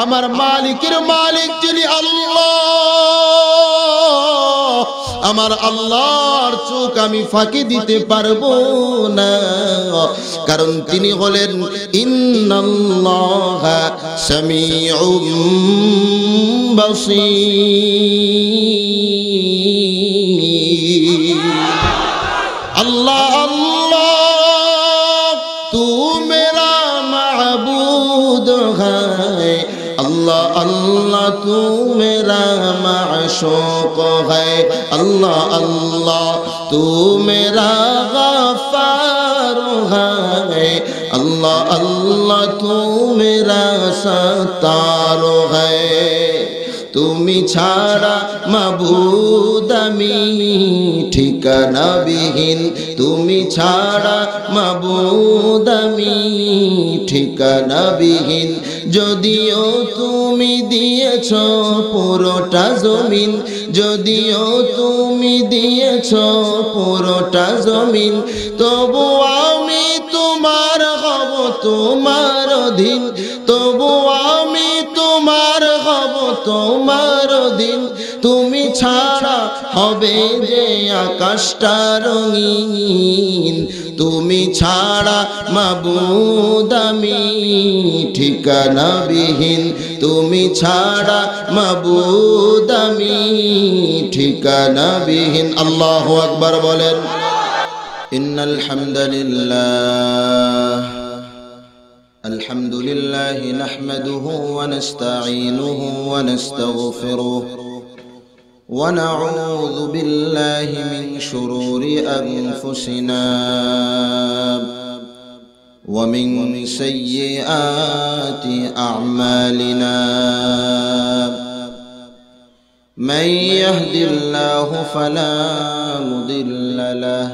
আমার মালিকের মালিক যিনি আল্লাহ, আমার আল্লাহর চোখ আমি ফাঁকি দিতে পারবো না, কারণ তিনি হলেন ইন্নাল্লাহা সামিউম বাসীর। अल्लाह अल्लाह तू मेरा महबूद है, अल्लाह अल्लाह तू मेरा माशूक है, अल्लाह अल्लाह तू मेरा गफ्फार है, अल्लाह अल्लाह तू मेरा सत्तार है। তুমি ছাড়া মাবুদ আমি ঠিকানাবিহীন, তুমি ছাড়া মাবুদ আমি ঠিকানাবিহীন। যদিও তুমি দিয়েছ পুরোটা জমিন, যদিও তুমি দিয়েছ পুরোটা জমিন, তবু আমি তোমার হব তোমার অধীন, তবু আমি তোমার হব তোমার দিন। তুমি ছাড়া হবে যে আকাশটা রঙিন, তুমি ছাড়া মাবুদ আমি ঠিকানাবিহীন, তুমি ছাড়া মাবুদ আমি ঠিকানাবিহীন। আল্লাহু আকবার বলেন। ইন্নাল হামদুলিল্লাহ الحمد لله نحمده ونستعينه ونستغفره ونعوذ بالله من شرور أنفسنا ومن سيئات أعمالنا، من يهد الله فلا مضل له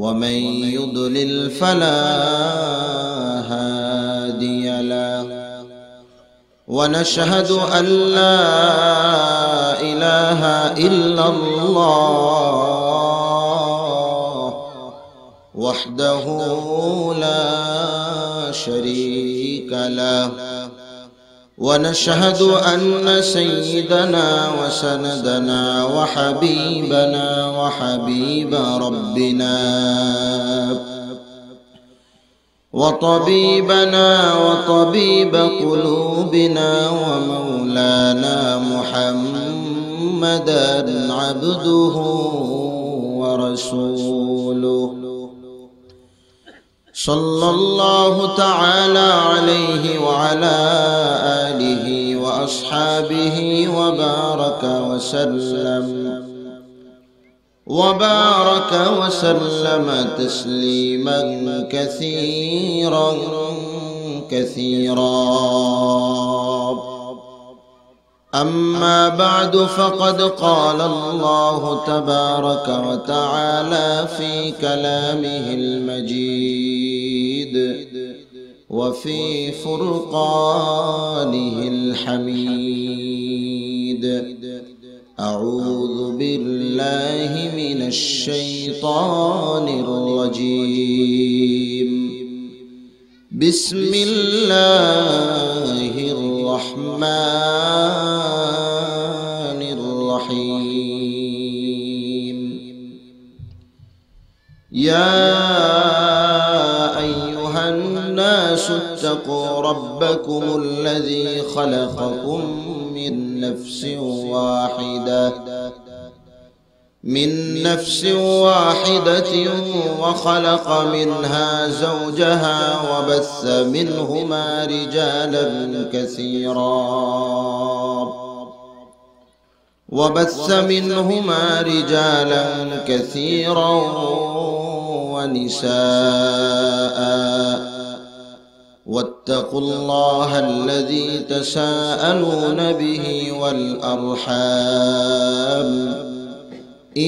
ومن يضلل فلا هادي له، ونشهد أن لا إله إلا الله وحده لا شريك له، ونشهد أن سيدنا وسندنا وحبيبنا وحبيب ربنا وطبيبنا وطبيب قلوبنا ومولانا محمدا عبده ورسوله، صلى الله تعالى عليه وعلى آله وأصحابه وبارك وسلم تسليما كثيرا كثيرا. أما بعد، فقد قال الله تبارك وتعالى في كلامه المجيد وفي فرقانه الحميد: أعوذ بالله من الشيطان الرجيم، بسم الله الرحمن الرحيم. يا أيها الناس اتقوا ربكم الذي خلقكم من نفس واحدة وخلق منها زوجها وبث منهما رجالا كثيرا ونساء، واتقوا الله الذي تساءلون به والأرحام،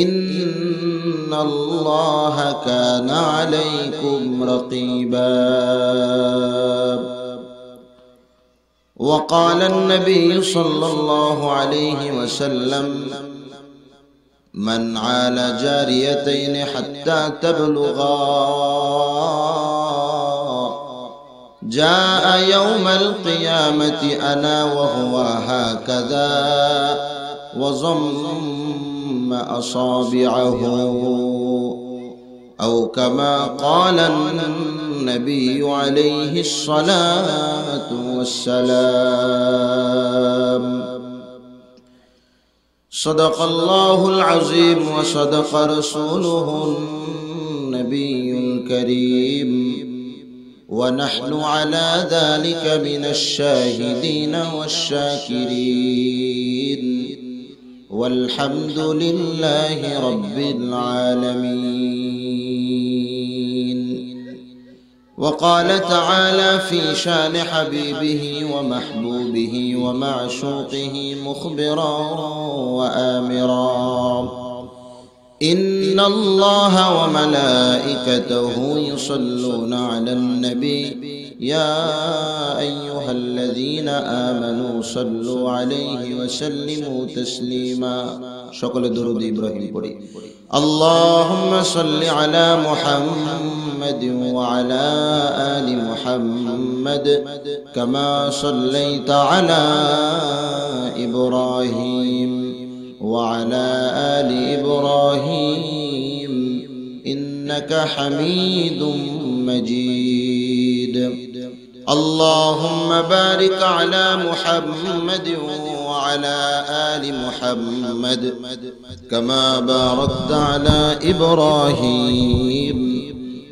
إن الله كان عليكم رقيبا. وقال النبي صلى الله عليه وسلم: من عال جاريتين حتى تبلغا جاء يوم القيامة أنا وهو هكذا وضم أصابعه أو كما قال النبي عليه الصلاة والسلام. صدق الله العظيم وصدق رسوله النبي الكريم ونحن على ذلك من الشاهدين والشاكرين والحمد لله رب العالمين. وقال تعالى في شان حبيبه ومحبوبه ومعشوقه مخبرا وآمرا: إن الله وملائكته يصلون على النبي يا أيها الذين آمنوا صلوا عليه وسلموا تسليما. شكل درود إبراهيم پڑھی. اللهم صل على محمد وعلى آل محمد كما صليت على إبراهيم وعلى آل إبراهيم إنك حميد مجيد. اللهم بارك على محمد وعلى آل محمد كما باركت على إبراهيم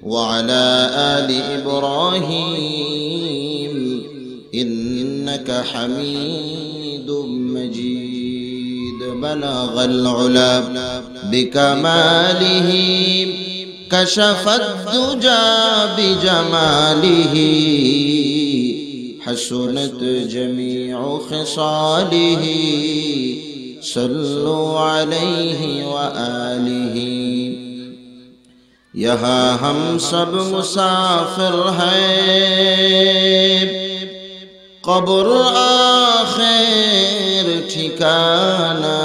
وعلى آل إبراهيم إنك حميد مجيد. بلغ العلا بكماله كشف الدجى بجماله حسنت جميع خصاله صلوا عليه وآله. यहाँ हम सब मुसाफिर हैं, कब्र आखिर ठिकाना,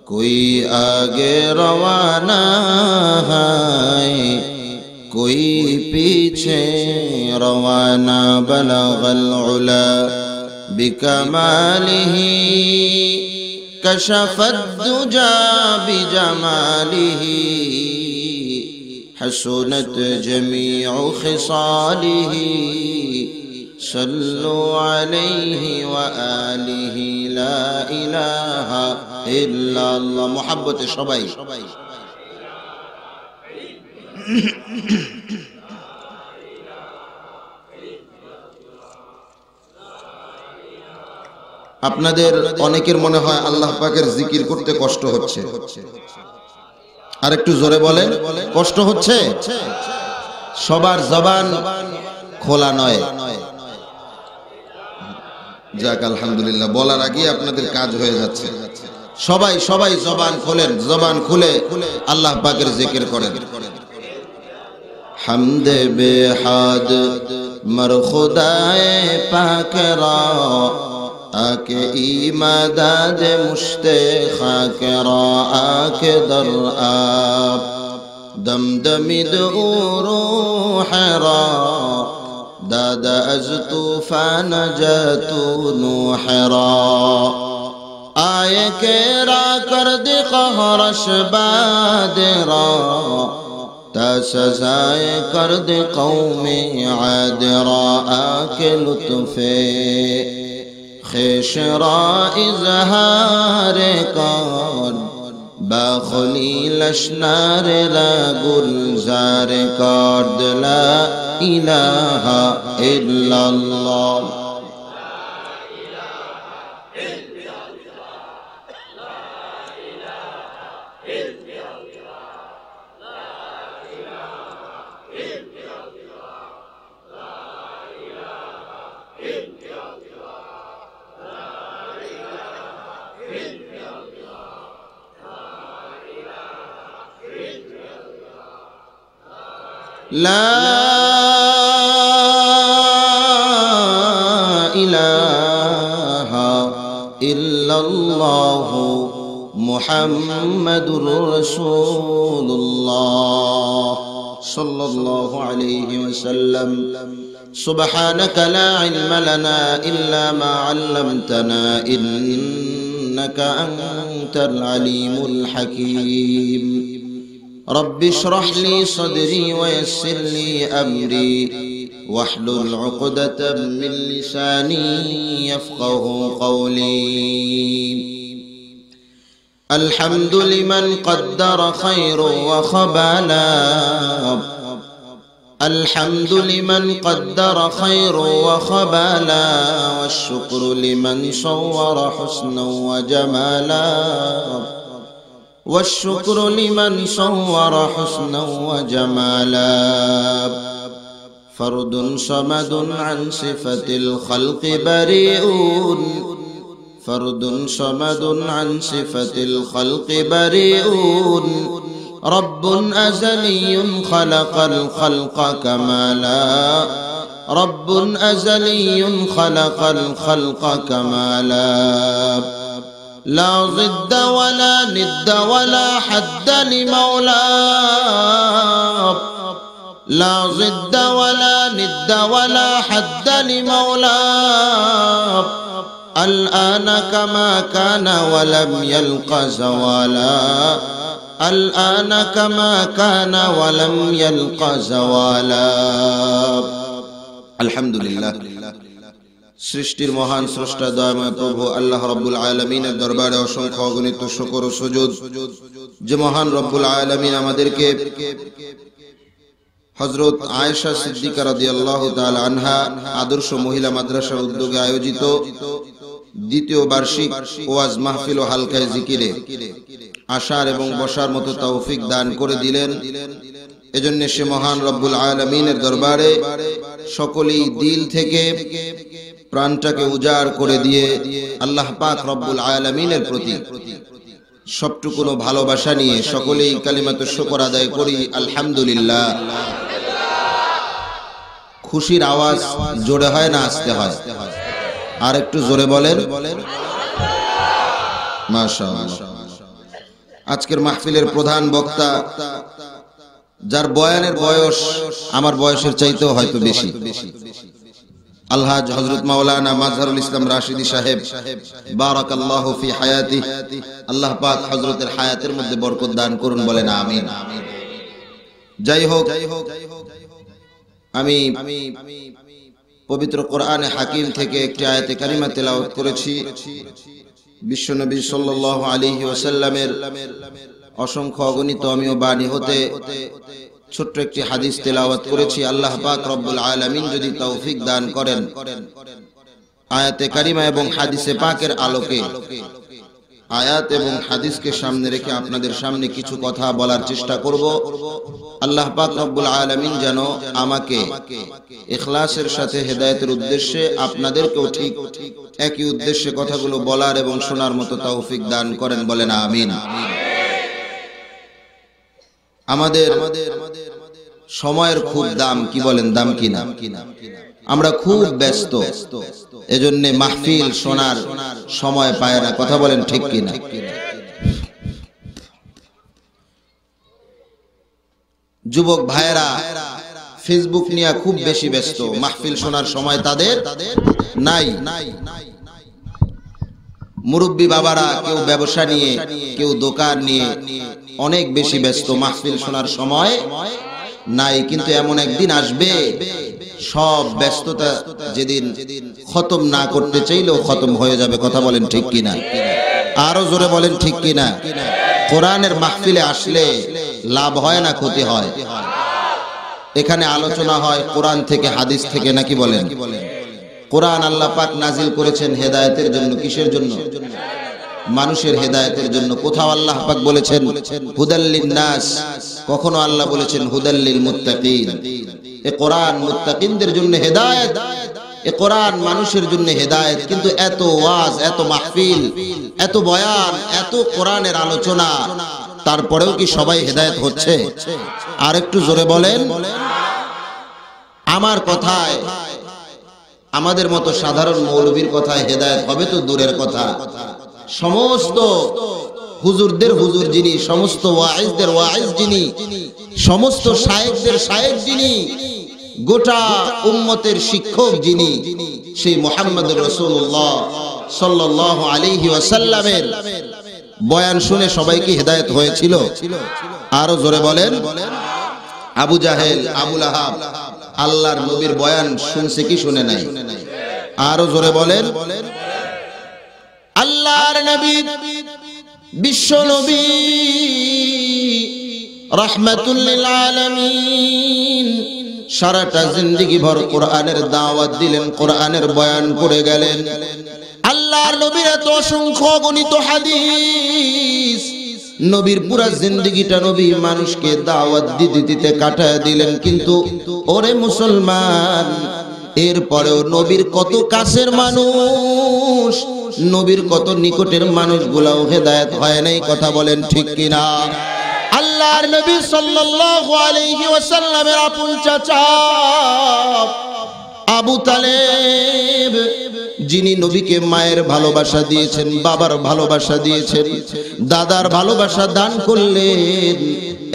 कोई आगे रवाना है कोई पीछे रवाना. बलगल उला बिकमालिही कशफत दुजा बिजमालिही हसनत जमीउ खिसालिही सल्लु अलैहि व आलिहि ला इलाहा इल्लल्लाह. मोहब्बते सबाई আপনাদের অনেকের মনে হয় আল্লাহ পাকের জিকির করতে কষ্ট হচ্ছে, আর একটু জোরে বলেন কষ্ট হচ্ছে? সবার জবান খোলা নয়। যাক আলহামদুলিল্লাহ, বলার আগে আপনাদের কাজ হয়ে যাচ্ছে। সবাই সবাই জবান খোলেন, জবান খুলে আল্লাহ পাকের জিকির করেন। হামদে বেহাদ মর খুদায়ে পাক রা आके इमदाद मुश्ते खाकरा आके दर आप दमदमिद रूहरा दादा अज तूफान जतू नूहरा आए केरा कर दे कहरश बादरा ता सजाए कर दे कौमे आदरा आके लुत्फे खेशरा इजहार कर बाखली लशनार ला गुलजार कर ला इलाहा इल्लल्लाह. لا إله إلا الله محمد رسول الله সাল্লাল্লাহু আলাইহি ওয়াসাল্লাম। সুবহানাকা লা ইলমা লানা ইল্লা মা 'আল্লামতানা ইন্নাকা আনতাল আলিমুল হাকীম। রব্বি ইশরাহ লি সাদরি ওয়া ইয়াসসির লি আমরি واحلل عقدة من لساني يفقه قولي. الحمد لمن قدر خير وخبالا، الحمد لمن قدر خير وخبالا، والشكر لمن صور حسنا وجمالا، والشكر لمن صور حسنا وجمالا. فرد صمد عن صفة الخلق بريء، فرد صمد عن صفة الخلق بريء، رب أزلي خلق الخلق كمالا، رب أزلي خلق الخلق كمالا. لا ضد ولا ند ولا حد لمولاه، لا ضد ولا ند ولا حد لمولاه. الآن كما كان ولم يلق زوالا، الآن كما كان ولم يلق زوالا. الحمد لله. সৃষ্টির মহান স্রষ্টা দয়াময় প্রভু আল্লাহ রাব্বুল আলামিনের দরবারে অসংখ্য অগণিত শুকর ও সুজুদ, যে মহান রব্বুল আলামিন আমাদেরকে হযরত আয়েশা সিদ্দিকা রাদিয়াল্লাহু তাআলা আনহা আদর্শ মহিলা মাদ্রাসার উদ্যোগে আয়োজিত দ্বিতীয় বার্ষিক ওয়াজ মাহফিল ও হালকায়ে জিকিরে আসার এবং বসার মতো তৌফিক দান করে দিলেন। এজন্য সে মহান রব্বুল আলামিনের দরবারে সকলেই দিল থেকে প্রাণটাকে উজাড় করে দিয়ে আল্লাহ পাক রব্বুল আলামিনের প্রতি সবটুকু ভালোবাসা নিয়ে সকলেই কালিমাতুশ শুকর আদায় করি আলহামদুলিল্লাহ। খুশির আওয়াজ জোরে হয় না আস্তে হয়? আর একটু জোরে বলেন মাশাআল্লাহ। আজকের মাহফিলের প্রধান বক্তা, যার বয়ানের বয়স আমার বয়সের চাইতেও হয়তো বেশি, আলহাজ হযরত মাওলানা মাজহারুল ইসলাম রাশিদী সাহেব, বারাকাল্লাহু ফি হায়াতি। আল্লাহ পাক হযরতের হায়াতের মধ্যে বরকত দান করুন, বলেন আমিন। যাই হোক, আমি পবিত্র কোরআনে হাকিম থেকে একটি আয়াতে কারিমা তেলাওয়াত করেছি। বিশ্বনবী সাল্লাল্লাহু আলাইহি ওয়াসাল্লামের অসংখ্য অগণিত আমিও বাণী হতে ছোট্ট একটি হাদিস তেলাওয়াত করেছি। আল্লাহ পাক রব্বুল আলামিন যদি তৌফিক দান করেন, আয়াতে কারিমা এবং হাদিসে পাকের আলোকে আয়াত এবং হাদিসকে সামনে রেখে আপনাদের সামনে কিছু কথা বলার চেষ্টা করব। আল্লাহ পাক রব্বুল আলামিন যেন আমাকে ইখলাসের সাথে হেদায়েতের উদ্দেশ্যে, আপনাদেরকেও ঠিক একই উদ্দেশ্যে কথাগুলো বলার এবং শোনার মতো তৌফিক দান করেন, বলেন আমিন। আমাদের সময়ের খুব দাম, কি বলেন, দাম কিনা? আমরা খুব ব্যস্ত, এজন্য মাহফিল শোনার সময় পায় না, কথা বলেন ঠিক কিনা? যুবক ভাইয়েরা ফেসবুক নিয়ে খুব বেশি ব্যস্ত, মাহফিল শোনার সময় তাদের নাই। মুরব্বী বাবারা কেউ ব্যবসা নিয়ে, কেউ দোকান নিয়ে অনেক বেশি ব্যস্ত, মাহফিল শোনার সময় নাই। কিন্তু এমন একদিন আসবে, সব ব্যস্ততা যেদিন খতম না করতে চাইলেও খতম হয়ে যাবে, কথা বলেন ঠিক কিনা? আরো জোরে বলেন ঠিক কিনা? কোরআনের মাহফিলে আসলে লাভ হয় না ক্ষতি হয়? এখানে আলোচনা হয় কোরআন থেকে, হাদিস থেকে, নাকি বলেন? কোরআন আল্লাহ পাক নাজিল করেছেন হেদায়েতের জন্য। কিসের জন্য? মানুষের হেদায়েতের জন্য। কোথাও আল্লাহ পাক বলেছেন হুদাল্লিন নাস, কখনো আল্লাহ বলেছেন হুদাল্লিল মুত্তাকিন। এ কোরআন মুত্তাকিনদের জন্য হেদায়েত, এ কোরআন মানুষের জন্য হেদায়েত। কিন্তু এত ওয়াজ, এত মাহফিল, এত বয়ান, এত কোরআনের আলোচনা, তারপরেও কি সবাই হেদায়েত হচ্ছে? আর একটু জোরে বলেন। আমার কথায়, আমাদের মতো সাধারণ মৌলবীর কথায় হেদায়েত হবে তো দূরের কথা, সমস্ত হুজুরদের হুজুর যিনি, সমস্ত ওয়াইজদের ওয়াইজ যিনি, সমস্ত শায়েখদের শায়েখ যিনি, গোটা উম্মতের শিক্ষক যিনি, সেই মুহাম্মদুর রাসূলুল্লাহ সাল্লাল্লাহু আলাইহি ওয়াসাল্লামের বয়ান শুনে সবাইকে হেদায়েত হয়েছিল। আরো জোরে বলেন। আবু জাহেল, আবু লাহাব আল্লাহর নবীর বয়ান শুনছে কি শুনে নাই? আরো জোরে বলেন। আল্লাহর নবী, বিশ্ব নবী, রাহমাতুল লিল আলামিন, সারাটা জিন্দেগি ভর কোরআনের দাওয়াত দিলেন, কোরআনের বয়ান করে গেলেন। আল্লাহর নবীর এত অসংখ্য গণিত হাদিস, নবীর পুরা জিন্দেগিটা নবী মানুষকে দাওয়াত দিতে দিতে কাটায় দিলেন। কিন্তু ওরে মুসলমান, এরপরেও নবীর কত কাছের মানুষ, নবীর কত নিকটের মানুষগুলাও হেদায়েত হয় নাই। কথা বলেন ঠিক কিনা? আল্লাহর নবী সাল্লাল্লাহু আলাইহি ওয়াসাল্লামের আপন চাচা আবু তালেব, যিনি নবীকে মায়ের ভালোবাসা দিয়েছেন, বাবার ভালোবাসা দিয়েছেন, দাদার ভালোবাসা দান করলেন,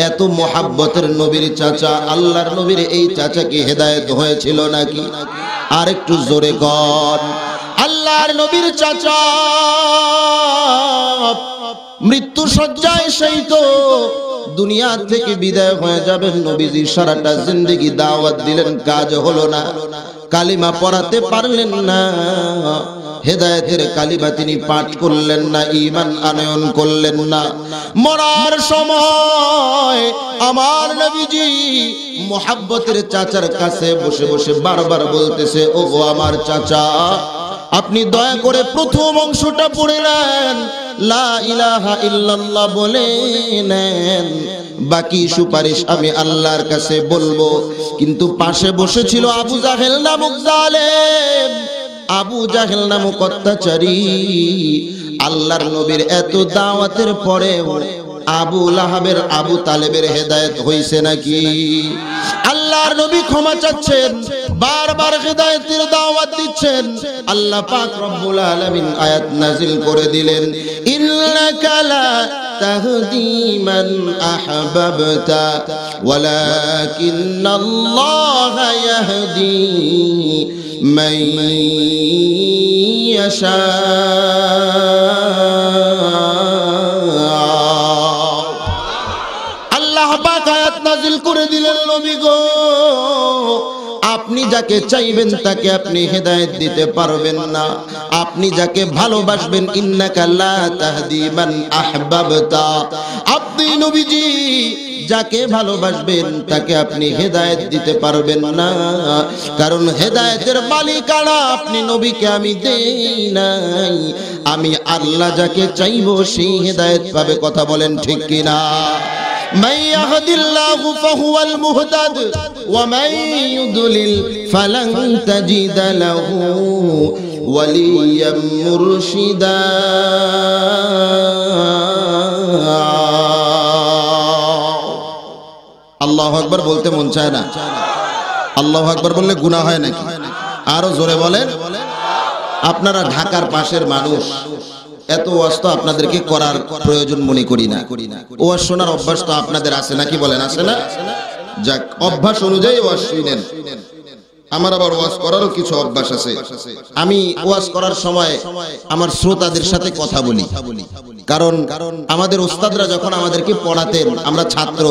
এত মোহাব্বতের নবীর চাচা, আল্লাহর নবীর এই চাচাকে হেদায়েত হয়েছিল নাকি? আর একটু জোরে কর। আল্লাহর নবীর চাচা মৃত্যু শয্যায় শয়িত, দুনিয়া থেকে বিদায় হয়ে যাবেন। নবীজি সারাটা জিন্দেগি দাওয়াত দিলেন, কাজ হলো না, কালিমা পড়াতে পারলেন না, হেদায়েতের কালিমা তিনি পাঠ করলেন না, ঈমান আনয়ন করলেন না। মরার সময় আমার নবীজি মুহাব্বতের চাচার কাছে বসে বসে বারবার বলতেছে, ও গো আমার চাচা, আপনি দয়া করে প্রথম অংশটা পড়ে নেন, লা ইলাহা ইল্লাল্লাহ বলে নেন, বাকি সুপারিশ আমি আল্লাহর কাছে বলবো। কিন্তু পাশে বসেছিল আবু জাহেল নামক জালেম, আবু জাহেল নামক অত্যাচারী। আল্লাহর নবীর এত দাওয়াতের পরেও আবু লাহাবের, আবু তালেবের হেদায়েত হইছে নাকি? আল্লাহর নবী ক্ষমা চাচ্ছেন, বারবার হেদায়েতের দাওয়াত দিচ্ছেন। আল্লাহ পাক রব্বুল আলামিন আয়াত নাযিল করে দিলেন, ইন্নাকা লা তাহদি মান আহবাবতা ওয়ালাকিন্নাল্লাহা ইয়াহদি মান ইয়াশা। আল্লাহ পাক আয়াত নাযিল করে দিলেন, নবী গো, আপনি যাকে চাইবেন তাকে আপনি হেদায়েত দিতে পারবেন না, আপনি যাকে ভালোবাসবেন, ইন্নাকা লা তাহদি মান আহবাবতা, আপনি নবীজি যাকে ভালোবাসবেন তাকে আপনি হেদায়েত দিতে পারবেন না, কারণ হেদায়েতের মালিকানা আপনি নবীকে আমি দেই নাই, আমি আল্লাহ যাকে চাইবো সেই হেদায়েত পাবে। কথা বলেন ঠিক কিনা? من يهد الله فهو المهتد ومن يضلل فلن تجد له وليا مرشدا। আল্লাহু আকবার বলতে মন চায় না? আল্লাহু আকবার বললে গুনাহ হয় নাকি? আরো জোরে বলেন। আপনারা ঢাকার পাশের মানুষ, এত ওয়াজ তো আপনাদেরকে করার প্রয়োজন মনে করি না। ওয়াজ শোনার অভ্যাস তো আপনাদের আছে নাকি? বলেন আছে না? যাক, অভ্যাস অনুযায়ী ওয়াজ শুনেন। আমার আবার ওয়াজ করারও কিছু অভ্যাস আছে। আমি ওয়াজ করার সময় আমার শ্রোতাদের সাথে কথা বলি, কারণ আমাদের ওস্তাদরা যখন আমাদেরকে পড়াতেন, আমরা ছাত্র,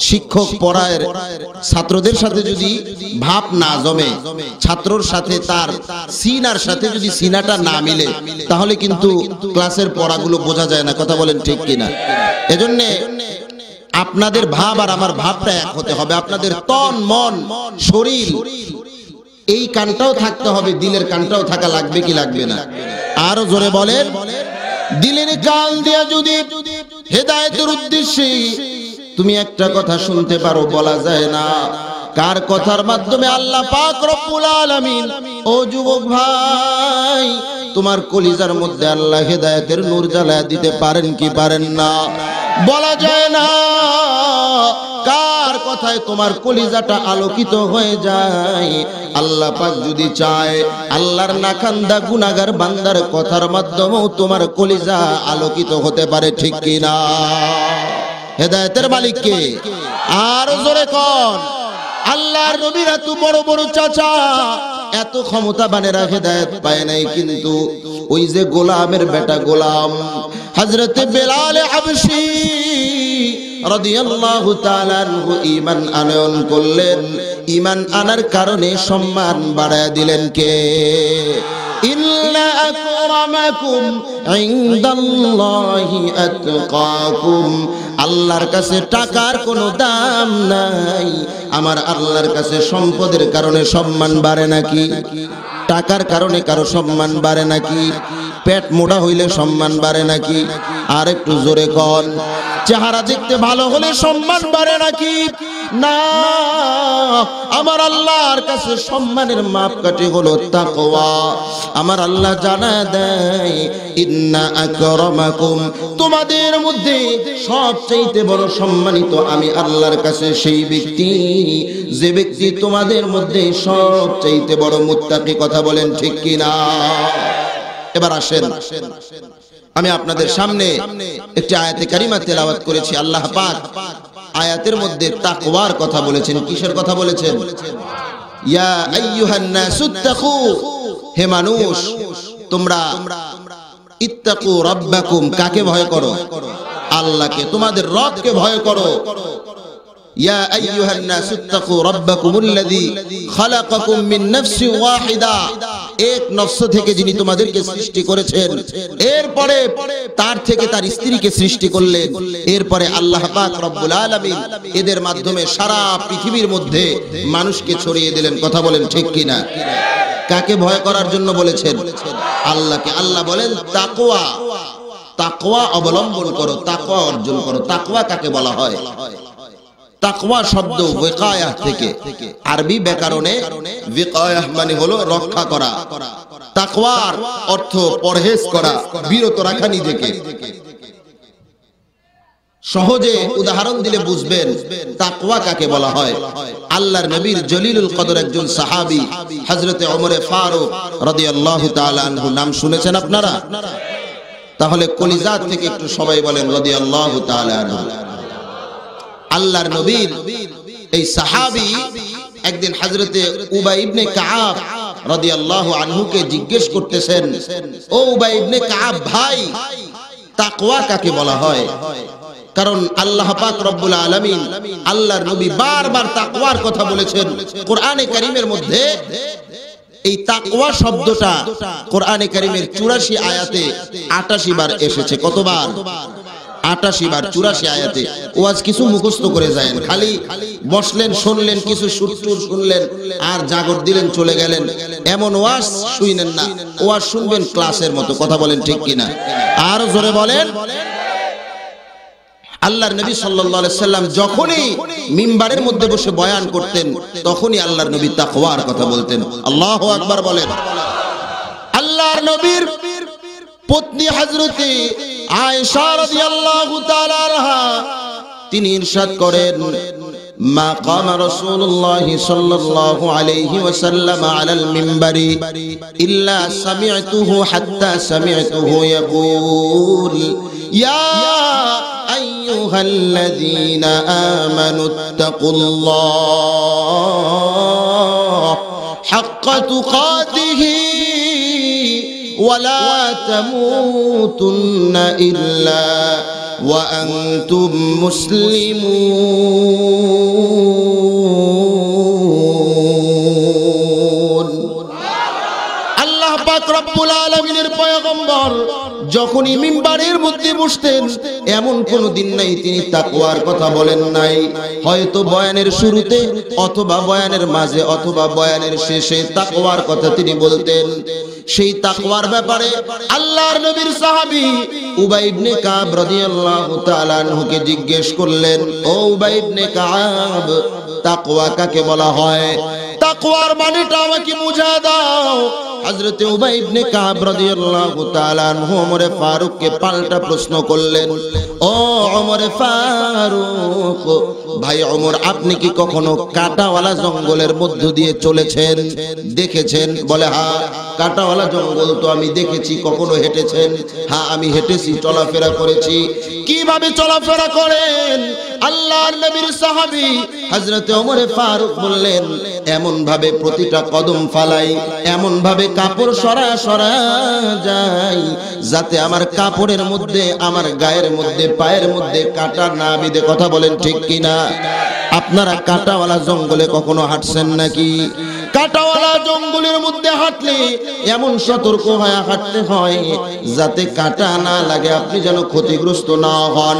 শিক্ষক পড়ায় ছাত্রদের সাথে যদি ভাব না জমে, ছাত্রর সাথে তার সিনার সাথে যদি সিনাটা না মিলে, তাহলে কিন্তু ক্লাসের পড়াগুলো বোঝা যায় না। কথা বলেন ঠিক কিনা? এজন্য আপনাদের ভাব আর আমার ভাবটা এক হতে হবে। আপনাদের তন মন শরীর এই কানটাও থাকতে হবে, দিলের কানটাও থাকা লাগবে কি লাগবে না? আরো জোরে বলেন। দিলের কান দিয়া যদি হেদায়েতের উদ্দেশ্যে তুমি একটা কথা শুনতে পারো, বলা যায় না কার কথার মাধ্যমে আল্লাহ পাক রব্বুল আলামিন, ও যুবক ভাই, তোমার কলিজার মধ্যে আল্লাহ হেদায়েতের নূর জ্বালায়া দিতে পারেন কি পারেন না? বলা যায় না কার কথায় তোমার কলিজাটা আলোকিত হয়ে যায়। আল্লাহ পাক যদি চায় আল্লাহর নাখান্দা গুনাহগার বান্দার কথার মাধ্যমেও তোমার কলিজা আলোকিত হতে পারে, ঠিক কি না? হেদায়েতের মালিক কে? আর জোরে কোন? আল্লাহর নবীর এত বড় বড় চাচা, এত ক্ষমতাবানেরা হেদায়েত পায় নাই, কিন্তু ওই যে গোলামের বেটা গোলাম হযরতে বেলাল হাবশী রাদিয়াল্লাহু তাআলা আনহু ঈমান আনয়ন করলেন। ঈমান আনার কারণে সম্মান বাড়ায় দিলেন কে? ইন্না আকরামাকুম ইনদাল্লাহি আতকাকুম। আল্লাহর কাছে টাকার কোনো দাম নাই, আমার আল্লাহর কাছে সম্পদের কারণে সম্মান বাড়ে নাকি? টাকার কারণে কারো সম্মান বাড়ে নাকি? পেট মোটা হইলে সম্মান বাড়ে নাকি? আর একটু জোরে কোন, চেহারা দেখতে ভালো হলে সম্মান বাড়ে নাকি? না, আমার আল্লাহর কাছে সম্মানের মাপকাঠি হলো তাকওয়া। আমার আল্লাহ জানা দেয়, ইন্না আকরামাকুম, তোমাদের মধ্যে সবচেয়ে বড় সম্মানিত আমি আল্লাহর কাছে সেই ব্যক্তি যে ব্যক্তি তোমাদের মধ্যে সবচেয়ে বড় মুত্তাকি। কথা বলেন ঠিক কি না? এবার আসেন, আমি আপনাদের সামনে একটি আয়াতে কারিমা তেলাওয়াত করেছি। আল্লাহ পাক আয়াতের মধ্যে তাকওয়ার কথা বলেছেন। কিসের কথা বলেছেন? ইয়া আইয়ুহান নাসুত্তাকু, হে মানুষ তোমরা ইত্তাকু রাব্বাকুম, কাকে ভয় করো? আল্লাহকে, তোমাদের রবকে ভয় করো। ইয়া আইয়ুহান নাসুত্তাকু রাব্বাকুমুল্লাযী খালাকাকুম মিন নাফসিন ওয়াহিদা, এক নফস থেকে যিনি তোমাদেরকে সৃষ্টি করেছেন, এরপরে তার থেকে তার স্ত্রীকে সৃষ্টি করলেন, এরপরে আল্লাহ পাক রব্বুল আলামিন এদের মাধ্যমে সারা পৃথিবীর মধ্যে মানুষকে ছড়িয়ে দিলেন। কথা বলেন ঠিক কি না? কাকে ভয় করার জন্য বলেছেন? আল্লাহকে। আল্লাহ বলেন তাকওয়া, তাকওয়া অবলম্বন করো, তাকওয়া অর্জন করো। তাকওয়া কাকে বলা হয়? তাকওয়া শব্দ ওয়াকায়াহ থেকে, আরবি ব্যাকরণে ওয়াকায়াহ মানে হলো রক্ষা করা। তাকওয়ার অর্থ পরহেজ করা, বিরত রাখা নিজেকে। সহজে উদাহরণ দিলে বুঝবেন তাকওয়া কাকে বলা হয়। আল্লাহর নবীর জলিলুল কদর একজন সাহাবী হযরতে ওমর ফারুক রাদিয়াল্লাহু তাআলা আনহু, নাম শুনেছেন আপনারা? তাহলে কলিজাত থেকে একটু সবাই বলেন রাদিয়াল্লাহু তাআলা আনহু। আল্লাহর নবীর এই সাহাবী একদিন হযরতে উবাই ইবনে কাব রাদিয়াল্লাহু আনহুকে জিজ্ঞেস করতেছেন, ও উবাই ইবনে কাব ভাই, তাকওয়া কাকে বলা হয়? কারণ আল্লাহ পাক রব্বুল আলামিন আল্লাহর নবী বারবার তাকওয়ার কথা বলেছেন কোরআনে কারীমের মধ্যে। এই তাকওয়া শব্দটা কোরআনে কারীমের 84 আয়াতে 88 বার এসেছে। কতবার? 88 বার, 84 আয়াতে। ওয়াজ কিছু মুখস্থ করে যায়েন, খালি বসলেন শুনলেন, কিছু সুরটুর শুনলেন আর জাগর দিলেন চলে গেলেন, এমন ওয়াজ শুনেন না। ওয়াজ শুনবেন ক্লাসের মতো। কথা বলেন ঠিক কিনা? আর জোরে বলেন। আল্লাহর নবী সাল্লাল্লাহু আলাইহি সাল্লাম যখনই মিম্বারের মধ্যে বসে বয়ান করতেন, তখনই আল্লাহর নবী তাকওয়ার কথা বলতেন। আল্লাহু আকবার বলেন। আল্লাহর নবীর পত্নী হযরতে আয়েশা রাদিয়াল্লাহু তাআলা আনহা তিনি ইরশাদ করেন, মা কামা রাসূলুল্লাহ সাল্লাল্লাহু আলাইহি ওয়াসাল্লাম আলাল মিম্বারি ইল্লা সামি'তুহু হাত্তা সামি'তুহু ইয়াকুল ইয়া আইয়ুহাল্লাযীনা আমানুত্তাকুল্লাহ হাক্কা তুকাতিহি ওয়ালা তামুতুন্না ইল্লা ওয়া আনতুম মুসলিমুন। আল্লাহ পাক রব্বুল আলামিনের পয়গম্বর যখনই মিম্বারের মধ্যে বসতেন, এমন কোন দিন নাই তিনি তাকওয়ার কথা বলেন নাই। হয়তো বয়ানের শুরুতে অথবা বয়ানের মাঝে অথবা বয়ানের শেষে তাকওয়ার কথা তিনি বলতেন। সেই তাকওয়ার ব্যাপারে আল্লাহর নবীর সাহাবী উবাই ইবনে কাব রাদিয়াল্লাহু তাআলা আনহুকে জিজ্ঞেস করলেন, ও উবাই ইবনে কাব, তাকওয়া কাকে বলা হয়? তাকওয়ার মানেটা আমাকে বুঝা দাও। হযরতে উবাই ইবনে কাব রাদিয়াল্লাহু তাআলা আনহু ওমর ফারুককে পাল্টা প্রশ্ন করলেন, ও ওমর ফারুক, ভাই ওমর, আপনি কি কখনো কাঁটাওয়ালা জঙ্গলের মধ্য দিয়ে চলেছেন, দেখেছেন? বলে হ্যাঁ, কাঁটাওয়ালা জঙ্গল তো আমি দেখেছি। কখনো হেঁটেছেন? হ্যাঁ, আমি হেঁটেছি, চলাফেরা করেছি। কিভাবে চলাফেরা করেন? আল্লাহর নবীর সাহাবী হযরতে ওমর ফারুক বললেন, এমন ভাবে প্রতিটা কদম ফালাই, এমন ভাবে কাপড় সরা যায় যাতে আমার কাপড়ের মধ্যে, আমার গায়ের মধ্যে, পায়ের মধ্যে কাঁটা না বিঁধে। কথা বলেন ঠিক কিনা? আপনারা কাঁটাওয়ালা জঙ্গলে কখনো হাঁটছেন নাকি? কাঁটাওয়ালা জঙ্গলের মধ্যে হাঁটলে এমন সতর্ক হয়ে হাঁটতে হয় যাতে কাঁটা না লাগে, আপনি যেন ক্ষতিগ্রস্ত না হন।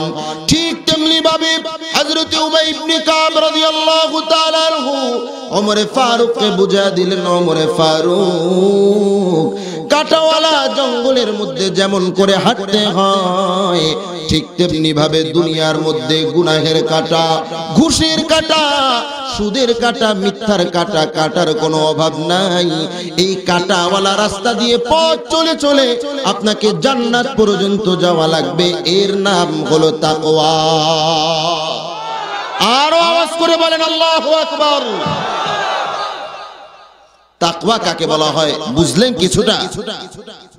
ঠিক তেমনি ভাবে হযরত উবাই ইবনে কাব রাদিয়াল্লাহু তাআলা আনহু ওমর ফারুককে বুঝা দিলেন, ওমর ফারুক, কাঁটাওয়ালা জঙ্গলের মধ্যে যেমন করে হাঁটতে হয়, ঠিক তেমনি ভাবে দুনিয়ার মধ্যে গুনাহের কাঁটা, ঘুষের কাঁটা, সুদের কাঁটা, মিথ্যার কাঁটা, কাঁটার কোনো অভাব নাই। এই কাঁটাওয়ালা রাস্তা দিয়ে পথ চলে চলে আপনাকে জান্নাত পর্যন্ত যাওয়া লাগবে। এর নাম হলো তাকওয়া। আরো আওয়াজ করে বলেন আল্লাহু আকবার। তাকওয়া কাকে বলা হয় বুঝলেন কিছুটা?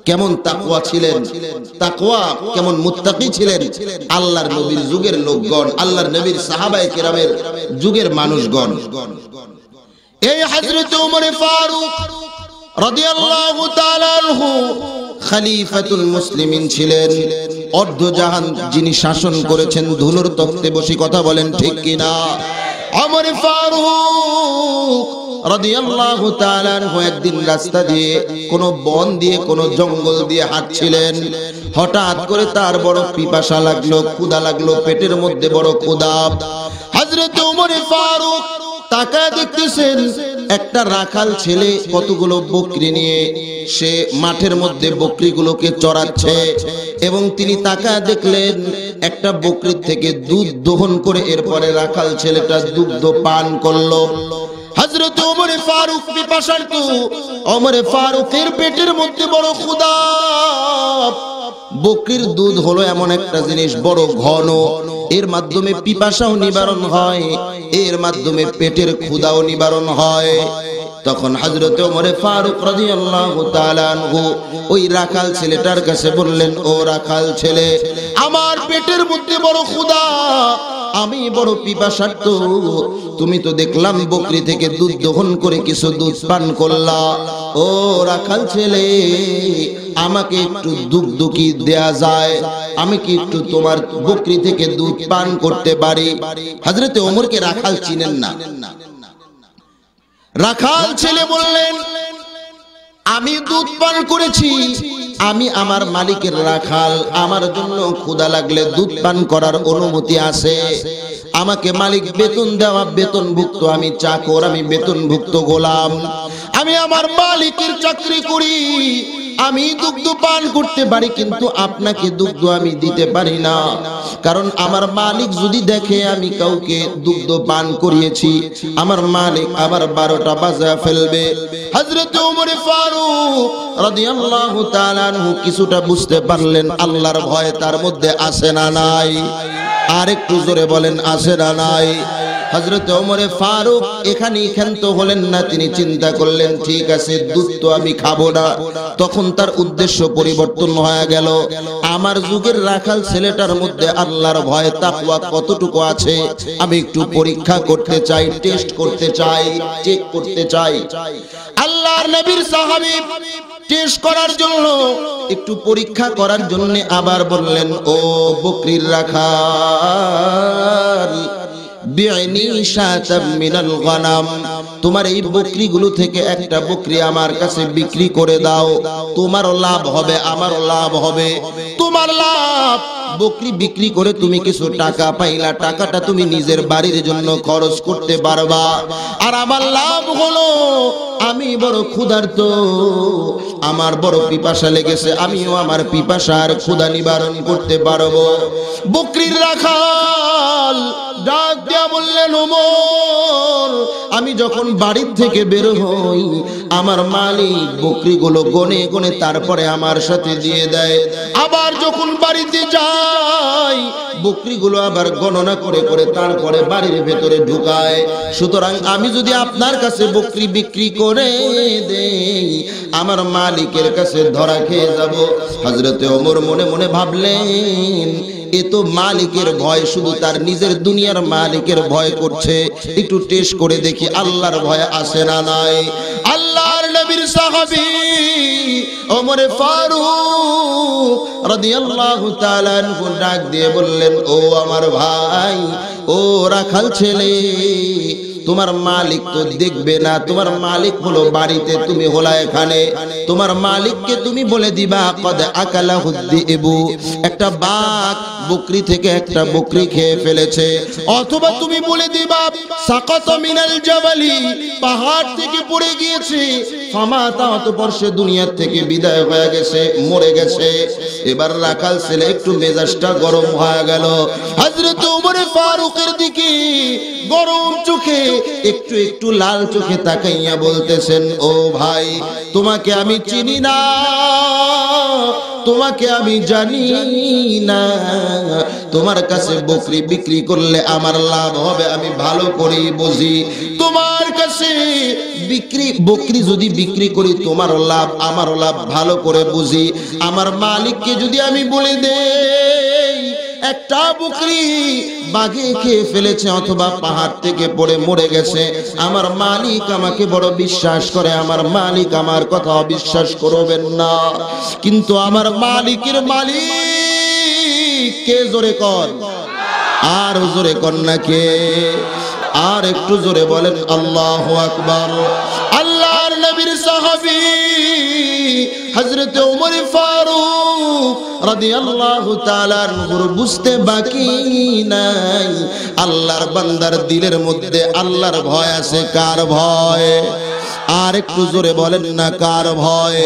কেমন তাকওয়া ছিলেন, তাকওয়া কেমন মুত্তাকি ছিলেন আল্লাহর নবীর যুগের লোকগণ, আল্লাহর নবীর সাহাবায়ে কেরামের যুগের মানুষগণ। এই হযরত ওমর ফারুক রাদিয়াল্লাহু তাআলা আনহু খলিফাতুল মুসলিমিন ছিলেন। অর্ধজাহান যিনি শাসন করেছেন ধুলোর তখ্তে বসে। কথা বলেন ঠিক কিনা? ওমর ফারুক রাদিয়াল্লাহু তাআলা আনহু একদিন রাস্তা দিয়ে, কোন বন দিয়ে, কোন জঙ্গল দিয়ে হাঁটছিলেন। হঠাৎ করে তার বড় পিপাসা লাগলো, ক্ষুধা লাগলো, পেটের মধ্যে বড় ক্ষুধা। হযরত ওমর ফারুক তাকায় দেখতেছেন একটা রাখাল ছেলে কতগুলো বকরি নিয়ে সে মাঠের মধ্যে বকরিগুলোকে চড়াচ্ছে, এবং তিনি তাকায় দেখলেন একটা বকরির থেকে দুধ দহন করে এরপরে রাখাল ছেলেটা দুগ্ধ পান করলো। হযরত ওমর ফারুক পিপাসার্ত, ওমর ফারুকের পেটের মধ্যে বড় ক্ষুধা। বকরির দুধ হলো এমন একটা জিনিস বড় ঘন, এর মাধ্যমে পিপাসাও নিবারণ হয়, এর মাধ্যমে পেটের ক্ষুধাও নিবারণ হয়। তখন হযরত ওমর ফারুক রাদিয়াল্লাহু তাআলা আনহু ওই রাখাল ছেলেটার কাছে বললেন, ও রাখাল ছেলে, আমার পেটের মধ্যে বড় ক্ষুধা, আমি বড় পিপাসার্ত, তুমি তো দেখলাম বকরি থেকে দুধ দহন করে কিছু দুধ পান করলা। ও রাখাল ছেলে, আমাকে একটু দুগ্ধ কি দেয়া যায়? আমি কি একটু তোমার বকরি থেকে দুধ পান করতে পারি? হযরত ওমরকে রাখাল চিনেন না। রাখাল ছেলে বললেন, আমি দুধ পান করেছি, আমি আমার মালিকের রাখাল, আমার জন্য ক্ষুধা লাগলে দুধ পান করার অনুমতি আছে। আমাকে মালিক বেতন দেওয়া বেতনভুক্ত, আমি চাকর, আমি বেতনভুক্ত গোলাম, আমি আমার মালিকের চাকরি করি, আমি দুগ্ধ পান করতে পারি, কিন্তু আপনাকে দুগ্ধ আমি দিতে পারি না, কারণ আমার মালিক যদি দেখে আমি কাউকে দুগ্ধ পান করিয়েছি, আমার মালিক আবার 12টা বাজা ফেলবে। হযরত ওমর ফারুক রাদিয়াল্লাহু তাআলা আনহু কিছুটা বুঝতে পারলেন আল্লাহর ভয় তার মধ্যে আছে না নাই? আর একটু জোরে বলেন আছে না নাই? হযরত ওমর ফারুক এখানেই ক্ষান্ত হলেন না, তিনি চিন্তা করলেন ঠিক আছে, দুধ তো আমি খাবো না। তখন তার উদ্দেশ্য পরিবর্তন হয়ে গেল, আমার যুগের রাখাল ছেলেটার মধ্যে আল্লাহর ভয় তাকওয়া কতটুকু আছে আমি একটু পরীক্ষা করতে চাই, টেস্ট করতে চাই, চেক করতে চাই। আল্লাহর নবীর সাহাবী টেস্ট করার জন্য, একটু পরীক্ষা করার জন্য আবার বললেন, ও বকরির রাখাল, বিআইনি শাতাম মিনাল গনাম, তোমার এই বকরিগুলো থেকে একটা বকরি আমার কাছে বিক্রি করে দাও, তোমারও লাভ হবে আমারও লাভ হবে। তোমার লাভ, বকরি বিক্রি করে তুমি কিছু টাকা পাইলা, টাকাটা তুমি নিজের বাড়ির জন্য খরচ করতে পারবা, আর আমার লাভ হলো আমি বড় ক্ষুধার্ত, আমার বড় পিপাসা লেগেছে, আমিও আমার পিপাসার ক্ষুধা নিবারণ করতে পারবো। বকরির রাখাল ডাক দিয়া বললেন ওমর আমি যখন বাড়ি থেকে বের হই আমার মালিক বকরিগুলো গনে গনে তারপরে আমার সাথে দিয়ে দেয়, আবার যখন বাড়িতে যাই বকরিগুলো আবার গণনা করে করে তারপরে বাড়ির ভেতরে ঢুকায়। সুতরাং আমি যদি আপনার কাছে বকরি বিক্রি করে দেই আমার মালিকের কাছে ধরা খেয়ে যাব। হযরতে ওমর মনে মনে ভাবলেন এ তো মালিকের ভয়, শুধু তার নিজের দুনিয়ার মালিকের ভয় করছে, একটু টেস্ট করে দেখি আল্লাহর ভয় আসে না নাই। আল্লাহর নবীর সাহাবী ওমরে ফারুক রাদিয়াল্লাহু তাআলা আনহু ডাক দিয়ে বললেন ও আমার ভাই, ও রাখাল ছেলে, তোমার মালিক তো দেখবে না, তোমার মালিক হলো বাড়িতে, তুমি হলা এখানে। তোমার মালিককে তুমি বলে দিবা কদ আকালা হুদ্দিবু, একটা বাঘ বকরি থেকে একটা বকরি খেয়ে ফেলেছে। অথবা তুমি বলে দিবা সাকাত মিনাল জাবালি, পাহাড় থেকে পড়ে গিয়েছে, ফামাতা, অতঃপর সে দুনিয়ার থেকে বিদায় হয়ে গেছে, মরে গেছে। এবার রাখাল ছেলে একটু মেজাজটা গরম হয়ে গেল, হযরত ওমর ফারুকের দিকে গরম চোখে একটু একটু লাল চোখে তাকাইয়া বলতেছেন ও ভাই, তোমাকে আমি চিনি না, তোমাকে আমি জানি না, তোমার কাছে বকরি বিক্রি করলে আমার লাভ হবে আমি ভালো করেই বুঝি। তোমার কাছে বকরি যদি বিক্রি করি তোমার লাভ আমারও লাভ ভালো করে বুঝি। আমার মালিককে যদি আমি বলে দেই একটা বকরি বাঘে খেয়ে ফেলেছে অথবা পাহাড় থেকে পড়ে মরে গেছে, আমার মালিক আমাকে বড় বিশ্বাস করে, আমার মালিক আমার কথা অবিশ্বাস করবেন না। কিন্তু আমার মালিকের মালিক কে? জোরে কর, আর জোরে কর না কে? আর একটু জোরে বলেন আল্লাহু আকবার। আল্লাহর নবীর সাহাবী হযরত ওমর ফারুক রাদিয়াল্লাহু তাআলা আনহুর বুঝতে বাকি নাই আল্লাহর বান্দার দিলের মধ্যে আল্লাহর ভয় আছে। কার ভয়? আর একটু জোরে বলেন না কার ভয়?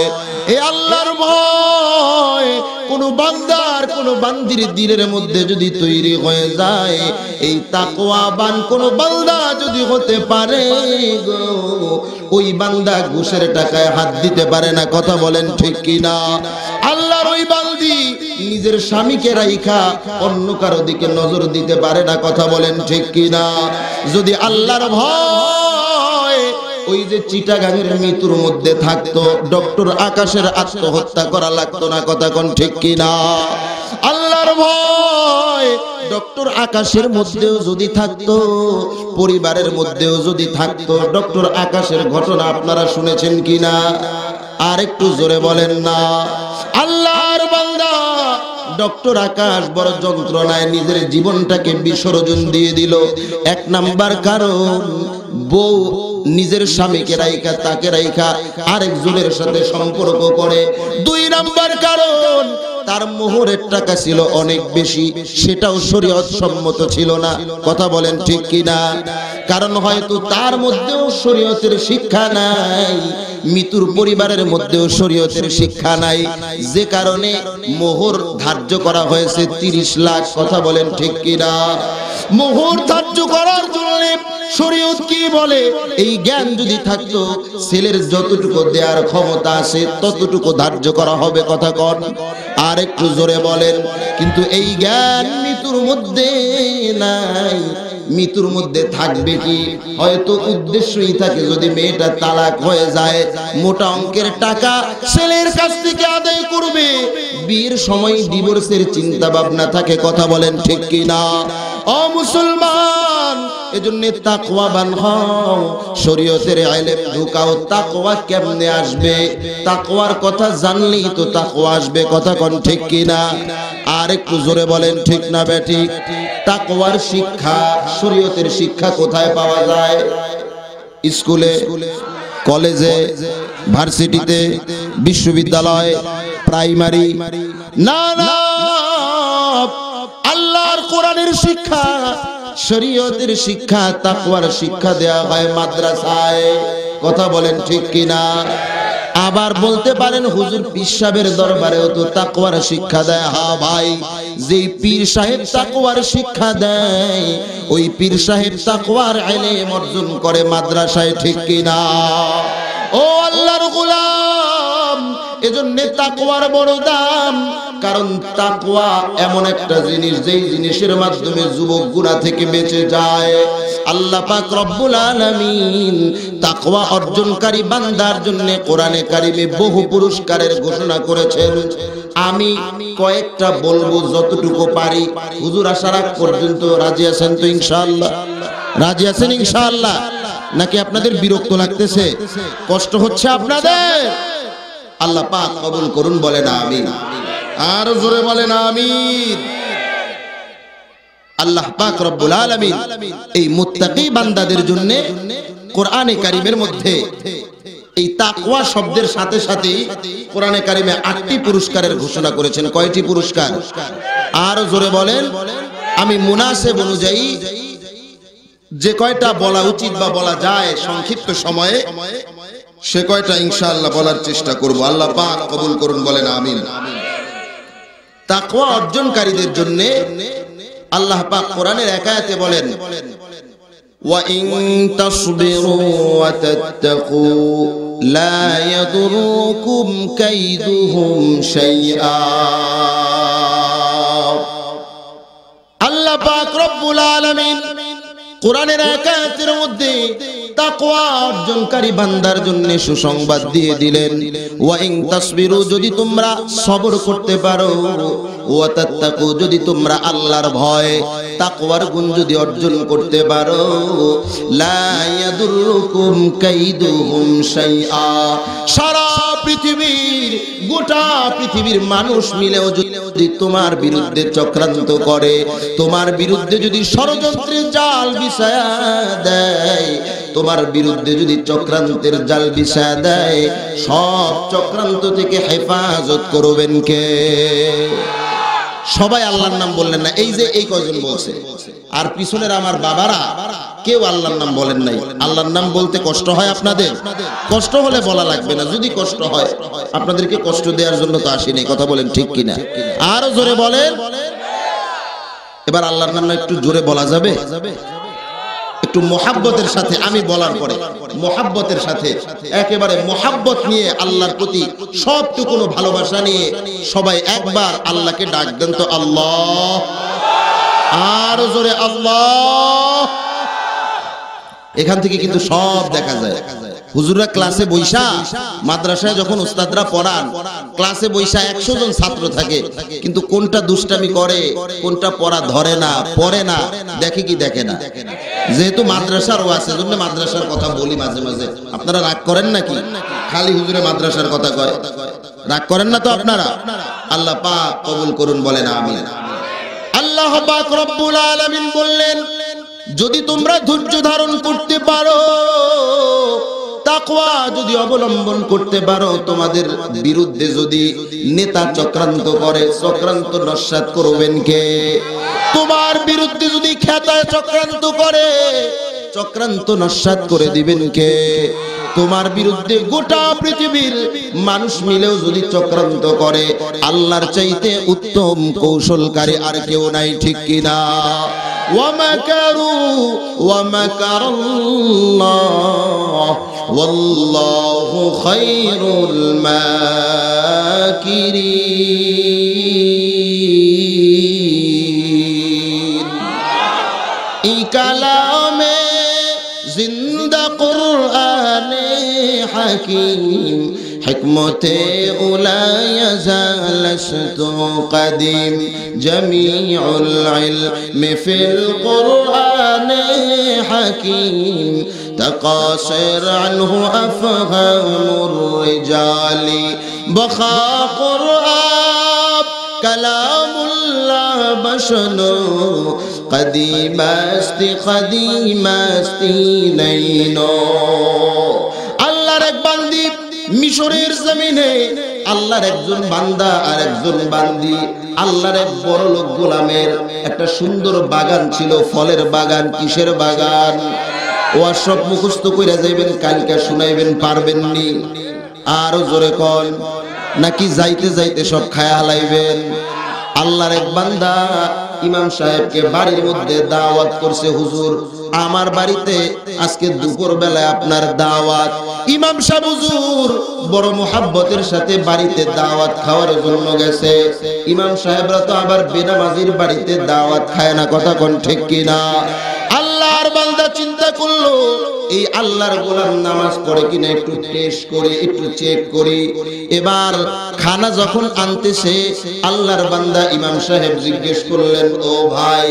এই আল্লাহর ভয় কোন বান্দার কোন বান্দির দিলের মধ্যে যদি তৈরি হয়ে যায়, এই তাকওয়াবান কোন বান্দা যদি হতে পারে গো, ওই বান্দা ঘুষের টাকায় হাত দিতে পারে না। কথা বলেন ঠিক কিনা? আল্লাহর ওই বান্দি নিজের স্বামীকে রাইখা অন্য কারো দিকে নজর দিতে পারে না। কথা বলেন ঠিক কিনা? যদি আল্লাহর ভয় ওই যে চিটাগাঙের মৃত্যুর মধ্যে থাকতো, ডক্টর আকাশের আত্মহত্যা করা লাগতো না। কথা কোন ঠিক কিনা? আল্লাহর ভয় ডক্টর আকাশের মধ্যেও যদি থাকতো, পরিবারের মধ্যেও যদি থাকতো, ডক্টর আকাশের ঘটনা আপনারা শুনেছেন কিনা? আর একটু জোরে বলেন না। আল্লাহর বান্দা ডক্টর আকাশ বড় যন্ত্রণায় নিজের জীবনটাকে বিসর্জন দিয়ে দিল। এক নাম্বার কারণ, বউ নিজের স্বামীকে রাইখা তাকে রাইখা আরেকজনের সাথে সম্পর্ক করে। দুই নাম্বার কারণ, তার মোহরের টাকা ছিল অনেক বেশি, সেটাও শরীয়ত সম্মত ছিল না। কথা বলেন ঠিক কিনা? কারণ হয়তো তার মধ্যেও শরীয়তের শিক্ষা নাই, মৃত্যুর পরিবারের মধ্যেও শরীয়তের শিক্ষা নাই, যে কারণে মোহর ধার্য করা হয়েছে 30 লাখ। কথা বলেন ঠিক কিনা? মোহর ধার্য করার জন্য শরীয়ত কি বলে এই জ্ঞান যদি থাকতো, ছেলের যতটুকু দেওয়ার ক্ষমতা আছে ততটুকু ধার্য করা হবে। কথা কন, আর একটু জোরে বলেন। কিন্তু এই জ্ঞান মৃত্যুর মধ্যে নাই। মৃত্যুর মধ্যে থাকবে কি? হয়তো উদ্দেশ্যই থাকে যদি মেয়েটা তালাক হয়ে যায়, মোটা অঙ্কের টাকা ছেলের কাছ থেকে আদায় করবে, বিয়ের সময় ডিভোর্সের চিন্তা ভাবনা থাকে। কথা বলেন ঠিক কিনা? ও মুসলমান, এজন্য তাকওয়াবান হও, শরীয়তের ইলম ঢুকাও। তাকওয়া কেমনে আসবে? তাকওয়ার কথা জানলেই তো তাকওয়া আসবে। কথা কোন ঠিক কিনা? আর একটু জোরে বলেন ঠিক না বেঠিক? তাকওয়ার শিক্ষা, শরীয়তের শিক্ষা কোথায় পাওয়া যায়? স্কুলে, কলেজে, ভার্সিটিতে, বিশ্ববিদ্যালয়, প্রাইমারি? না না, আল্লাহর কোরআনের শিক্ষা, শরীয়তের শিক্ষা, তাকওয়ার শিক্ষা দেয়া হয় মাদ্রাসায়। কথা বলেন ঠিক কিনা? আবার বলতে পারেন হুজুর পীর সাহেবের দরবারেও তো তাকওয়ার শিক্ষা দেয়। হ্যাঁ ভাই, যেই পীর সাহেব তাকওয়ার শিক্ষা দেয় ওই পীর সাহেব তাকওয়ার ইলম অর্জন করে মাদ্রাসায়, ঠিক কিনা? ও আল্লাহর গোলাম, এজন্য তাকওয়ার বড় দাম। কারণ তাকওয়া এমন একটা জিনিস যেই জিনিসের মাধ্যমে যুবক গুনাহ থেকে বেঁচে যায়। আল্লাহ পাক রব্বুল আলামিন তাকওয়া অর্জনকারী বান্দার জন্য কোরআনে কারিমে বহু পুরস্কারের ঘোষণা করেছেন। আমি কয়েকটা বলবো যতটুকু পারি। হুজুর আসার আগ পর্যন্ত রাজি আছেন তো ইনশাআল্লাহ? রাজি আছেন ইনশাআল্লাহ? নাকি আপনাদের বিরক্ত লাগতেছে, কষ্ট হচ্ছে আপনাদের? আল্লাহ পাক কবুল করুন, বলেন আমিন। আর জোরে বলেন আমিন। আল্লাহ পাক রব্বুল আলামিন এই মুত্তাকি বান্দাদের জন্য কোরআনে কারিমের মধ্যে এই তাকওয়া শব্দের সাথে সাথে কোরআনে কারিমে 8টি পুরস্কারের ঘোষণা করেছেন। কয়টি পুরস্কার? আর জোরে বলেন। আমি মুনাসেব অনুযায়ী যে কয়টা বলা উচিত বা বলা যায় সংক্ষিপ্ত সময়ে, সে কয়টা ইনশাআল্লাহ বলার চেষ্টা করব। আল্লাহ পাক কবুল করুন, বলেন আমিন। তাকওয়া অর্জনকারীদের জন্য আল্লাহ পাক কোরআনের এক আয়াতে বলেন, ওয়া ইন তাসবিরু ওয়া তাত্তাকু লা ইয়াদুরুকুম কাইদুহুম শাইআ। আল্লাহ পাক রব্বুল আলামিন কোরআনের এক আয়াতের মধ্যে তাকওয়া অর্জনকারী বান্দার জন্য সুসংবাদ দিয়ে দিলেন। ওয়া ইন তাসবিরু, যদি তোমরা সবর করতে পারো, ওয়া তাত্তাকু, যদি তোমরা আল্লাহর ভয় তাকওয়ার গুণ যদি অর্জন করতে পারো, লা ইয়াদুরুকুম কাইদুহুম শাইআ। সারা পৃথিবীর, গোটা পৃথিবীর মানুষ মিলেও যদি তোমার বিরুদ্ধে চক্রান্ত করে, তোমার বিরুদ্ধে যদি ষড়যন্ত্রের জাল বিছায়া দেয়, তোমার বিরুদ্ধে যদি চক্রান্তের জাল বিছায়া দেয়, সব চক্রান্ত থেকে হেফাজত করবেন কে? সবাই আল্লাহর নাম বললেন না, এই যে এই কয়জন বলছে, আর পিছনের আমার বাবারা কেউ আল্লাহর নাম বলেন নাই। আল্লাহর নাম বলতে কষ্ট হয় আপনাদের? কষ্ট হলে বলা লাগবে না। যদি কষ্ট হয়, আপনাদেরকে কষ্ট দেওয়ার জন্য তো আসেনি, কথা বলেন ঠিক কিনা? আরো জোরে বলেন। এবার আল্লাহর নাম একটু জোরে বলা যাবে? একটু মোহাব্বতের সাথে, আমি বলার পরে মোহাব্বতের সাথে, একেবারে মোহাব্বত নিয়ে, আল্লাহর প্রতি সবটুকু ভালোবাসা নিয়ে সবাই একবার আল্লাহকে ডাক দেন তো, আল্লাহ। আর জোরে আল্লাহ। এখান থেকে কিন্তু সব দেখা যায়। হুজুররা ক্লাসে বৈশা, মাদ্রাসায় যখন উস্তাদরা পড়ান, ক্লাসে বৈশা 100 জন ছাত্র থাকে, কিন্তু কোনটা দুষ্টামি করে, কোনটা পড়া ধরে না, পড়ে না, দেখে কি দেখে না? যেহেতু মাদ্রাসার ওয়াজ, সেজন্য মাদ্রাসার কথা বলি মাঝে মাঝে। আপনারা রাগ করেন নাকি? খালি হুজুরে মাদ্রাসার কথা কয়, রাগ করেন না তো আপনারা? আল্লাহ পাক কবুল করুন, বলেন আমিন। আল্লাহ পাক রব্বুল আলামিন বললেন, যদি তোমরা ধৈর্য ধারণ করতে পারো, তাকওয়া যদি অবলম্বন করতে পারো, তোমাদের বিরুদ্ধে যদি নেতা চক্রান্ত করে, চক্রান্ত নস্যাৎ করবেন কে? তোমার বিরুদ্ধে যদি খেতা চক্রান্ত করে, চক্রান্ত নস্যাৎ করে দিবেন কে? তোমার বিরুদ্ধে গোটা পৃথিবীর মানুষ মিলেও যদি চক্রান্ত করে, আল্লাহর চাইতে উত্তম কৌশলকারী আর কেউ নাই, ঠিক কিনা? ومكروا ومكر الله والله خير الماكرين। এই কালামে জিন্দা কুরআন হাকিম, حكمته لا يزال لست قديم، جميع العلم في القرآن حكيم، تقاصر عنه أفهام الرجال، بخا قرآن كلام الله بشر، قديم استی نينو। আল্লাহর এক বান্দি মিশরের জমিনে, আল্লাহর একজন বান্দা আর একজন বান্দি, আল্লাহর এক বড় লোক গোলামের একটা সুন্দর বাগান ছিল, ফলের বাগান। কিসের বাগান? ও সব মুখস্থ কইরা যাইবেন, কালকে শুনাইবেন, পারবেন নি? আরো জোরে কোন, নাকি যাইতে যাইতে সব খায়া হালাইবেন? আল্লাহর এক বান্দা ইমাম সাহেবকে বাড়ির মধ্যে দাওয়াত করছে, হুজুর আমার বাড়িতে আজকে দুপুর বেলায় আপনার দাওয়াত। ইমাম সাহেব হুজুর বড় মুহাব্বতের সাথে বাড়িতে দাওয়াত খাওয়ার জন্য গেছে। ইমাম সাহেবরা তো আবার বেনামাজির বাড়িতে দাওয়াত খায় না, কথা কোন ঠিক কিনা? আল্লাহর বান্দা চিন্তা করলো এই আল্লাহর গোলাম নামাজ পড়ে কিনা একটু টেস্ট করে, একটু চেক করি। এবার খানা যখন আনতেছে আল্লাহর বান্দা ইমাম সাহেব জিজ্ঞেস করলেন, ও ভাই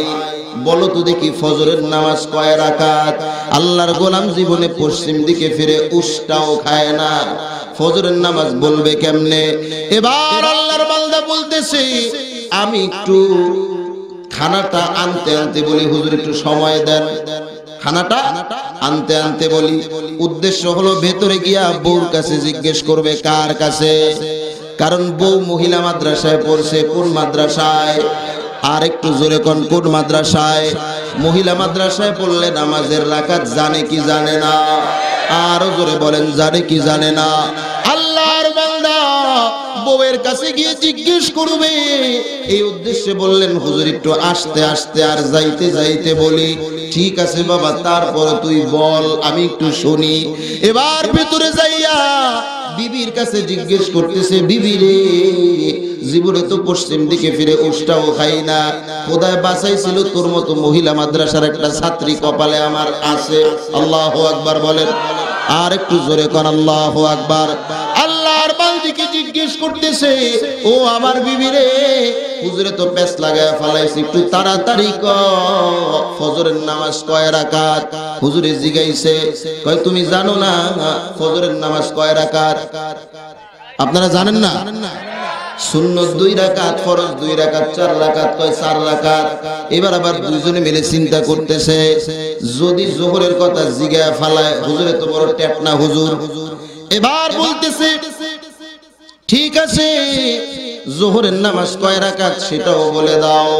বলো তো দেখি ফজরের নামাজ কয় রাকাত? আল্লাহর গোলাম জীবনে পশ্চিম দিকে ফিরে উষ্টাও খায় না, ফজরের নামাজ বলবে কেমনে? এবার আল্লাহর বান্দা বলতেছে, আমি একটু খানাটা আনতে আনতে বলি, হুজুর একটু সময় দেন, খানাটা আনতে আনতে বলি। উদ্দেশ্য হলো ভেতরে গিয়া বউর কাছে জিজ্ঞেস করবে। কার কাছে? কারণ বউ মহিলা মাদ্রাসায় পড়ছে। কোন মাদ্রাসায়? আর একটু জোরে কোন, কোন মাদ্রাসায়? মহিলা মাদ্রাসায় পড়লে নামাজের রাকাত জানে কি জানে না? আরো জোরে বলেন, জানে কি জানে না? আল্লাহর বান্দা বউয়ের কাছে গিয়ে জিজ্ঞেস করবে। এই উদ্দেশ্যে বললেন, হুজুর একটু আস্তে আস্তে আর যাইতে যাইতে বলি। ঠিক আছে বাবা, তারপর তুই বল, আমি একটু শুনি। এবার ভেতরে যাইয়া বিবির কাছে জিজ্ঞেস করতেছে, বিবি রে জীবনে তো পশ্চিম দিকে ফিরে উষ্টাও খাই না, খোদায় বাঁচাইছিল তোর মতো মহিলা মাদ্রাসার একটা ছাত্রী কপালে আমার আছে। আল্লাহু আকবার বলেন, আর একটু জোরে কোন আল্লাহু আকবার। আল্লাহর বান্দিকে জিজ্ঞেস করতেছে, ও আমার বিবি রে হুজুরে তো পেছ লাগায় ফলাইছে, একটু তাড়াতাড়ি কর ফজরের নামাজ কয় রাকাত? হুজুরে জিগাইছে, কয় তুমি জানো না ফজরের নামাজ কয় রাকাত? আপনারা জানেন না? সুন্নত 2 রাকাত, ফরজ 2 রাকাত, 4 রাকাত, কয় 4 রাকাত। এবার আবার দুইজনে মিলে চিন্তা করতেছে, যদি যোহরের কথা জিগায় ফালায়, হুজুরে তো বড় টেটনা হুজুর। এবার বলতেছে, ঠিক আছে যোহরের নামাজ কয় রাকাত সেটাও বলে দাও।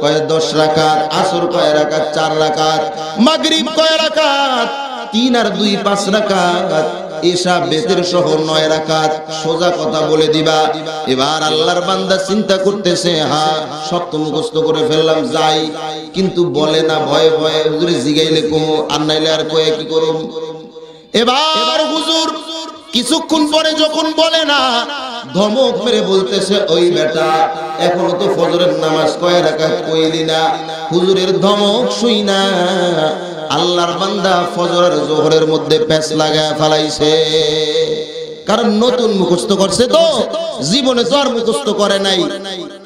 কয় 10 রাকাত। আসর কয় রাকাত? 4 রাকাত। মাগরিব কয় রাকাত? 3 আর 2 5 রাকাত। এশা বেতের সহ 9 রাকাত। সোজা কথা বলে দিবা। এবার আল্লাহর বান্দা চিন্তা করতেছে, হ্যাঁ সব তো মুখস্থ করে ফেললাম, যাই, কিন্তু বলে না ভয়ে ভয়ে, হুজুরে জিগাইলে কমো, আর নাইলে আর কয়ে কি করব? এবার হুজুর কিছুক্ষণ পরে যখন বলে না, ধমক মেরে বলতেছে, ওই বেটা এখনো তো ফজরের নামাজ কয় রাকাত কইলি না। হুজুরের ধমক শুই না আল্লাহর বান্দা ফজর আর যোহরের মধ্যে প্যাচ লাগায় ফেলাইছে। কারণ নতুন মুখস্থ করছে তো, জীবনে তো আর মুখস্থ করে নাই।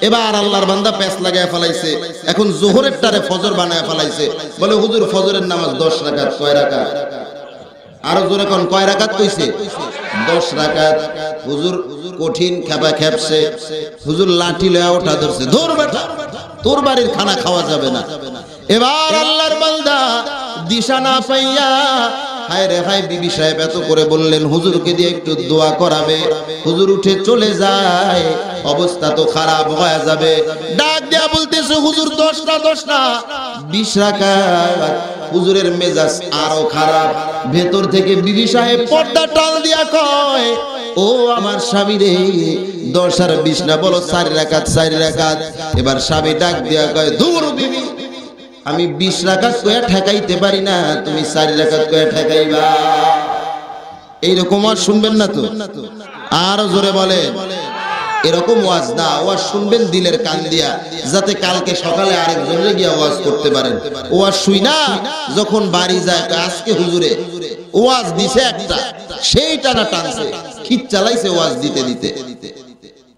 এবার আল্লাহর বান্দা প্যাচ লাগায় ফেলাইছে, এখন যোহরের টারে ফজর বানায় ফেলাইছে। বলে হুজুর ফজরের নামাজ 10 রাকাত। কয় রাকাত? আরো জোরে কোন, কয় রাকাত কইছে? 10 রাকাত। হুজুর কঠিন খেপা খেপছে, হুজুর লাঠি লয়া ওঠা ধরছে, ধর বেটা তোর বাড়ির খানা খাওয়া যাবে না। এবার আল্লাহর বান্দা দিশা না পাইয়া, হায় রে হায়, বিবি সাহেব এত করে বললেন, হুজুরকে দিয়ে একটু দোয়া করাবে। হুজুর উঠে চলে যায়, অবস্থা তো খারাপ হয়ে যাবে। ডাক দেয়া বলতেছে, হুজুর 10 না 20 রাকাত। হুজুরের মেজাজ আরো খারাপ। ভেতর থেকে বিবি সাহেব পর্দা টাল দিয়া কয়, ও আমার স্বামী রে 10 আর 20 না, বলো 4 রাকাত 4 রাকাত। এবার স্বামী ডাক দিয়া কয়, দূর বিবি, আমি 20 রাকাত কয়ে ঠেকাইতে পারি না, তুমি 4 রাকাত কয়ে ঠেকাইবা। এইরকম আর শুনবেন না তো? আরো জোরে বলে, এরকম ওয়াজ না, ওয়াজ শুনবেন দিলের কান দিয়া, যাতে কালকে সকালে আরেকজনের গিয়া ওয়াজ করতে পারেন। ওয়াজ শুই না যখন বাড়ি যায়, আজকে হুজুরে ওয়াজ দিছে একটা, সেই টানা টানছে, খিট চালাইছে ওয়াজ দিতে দিতে।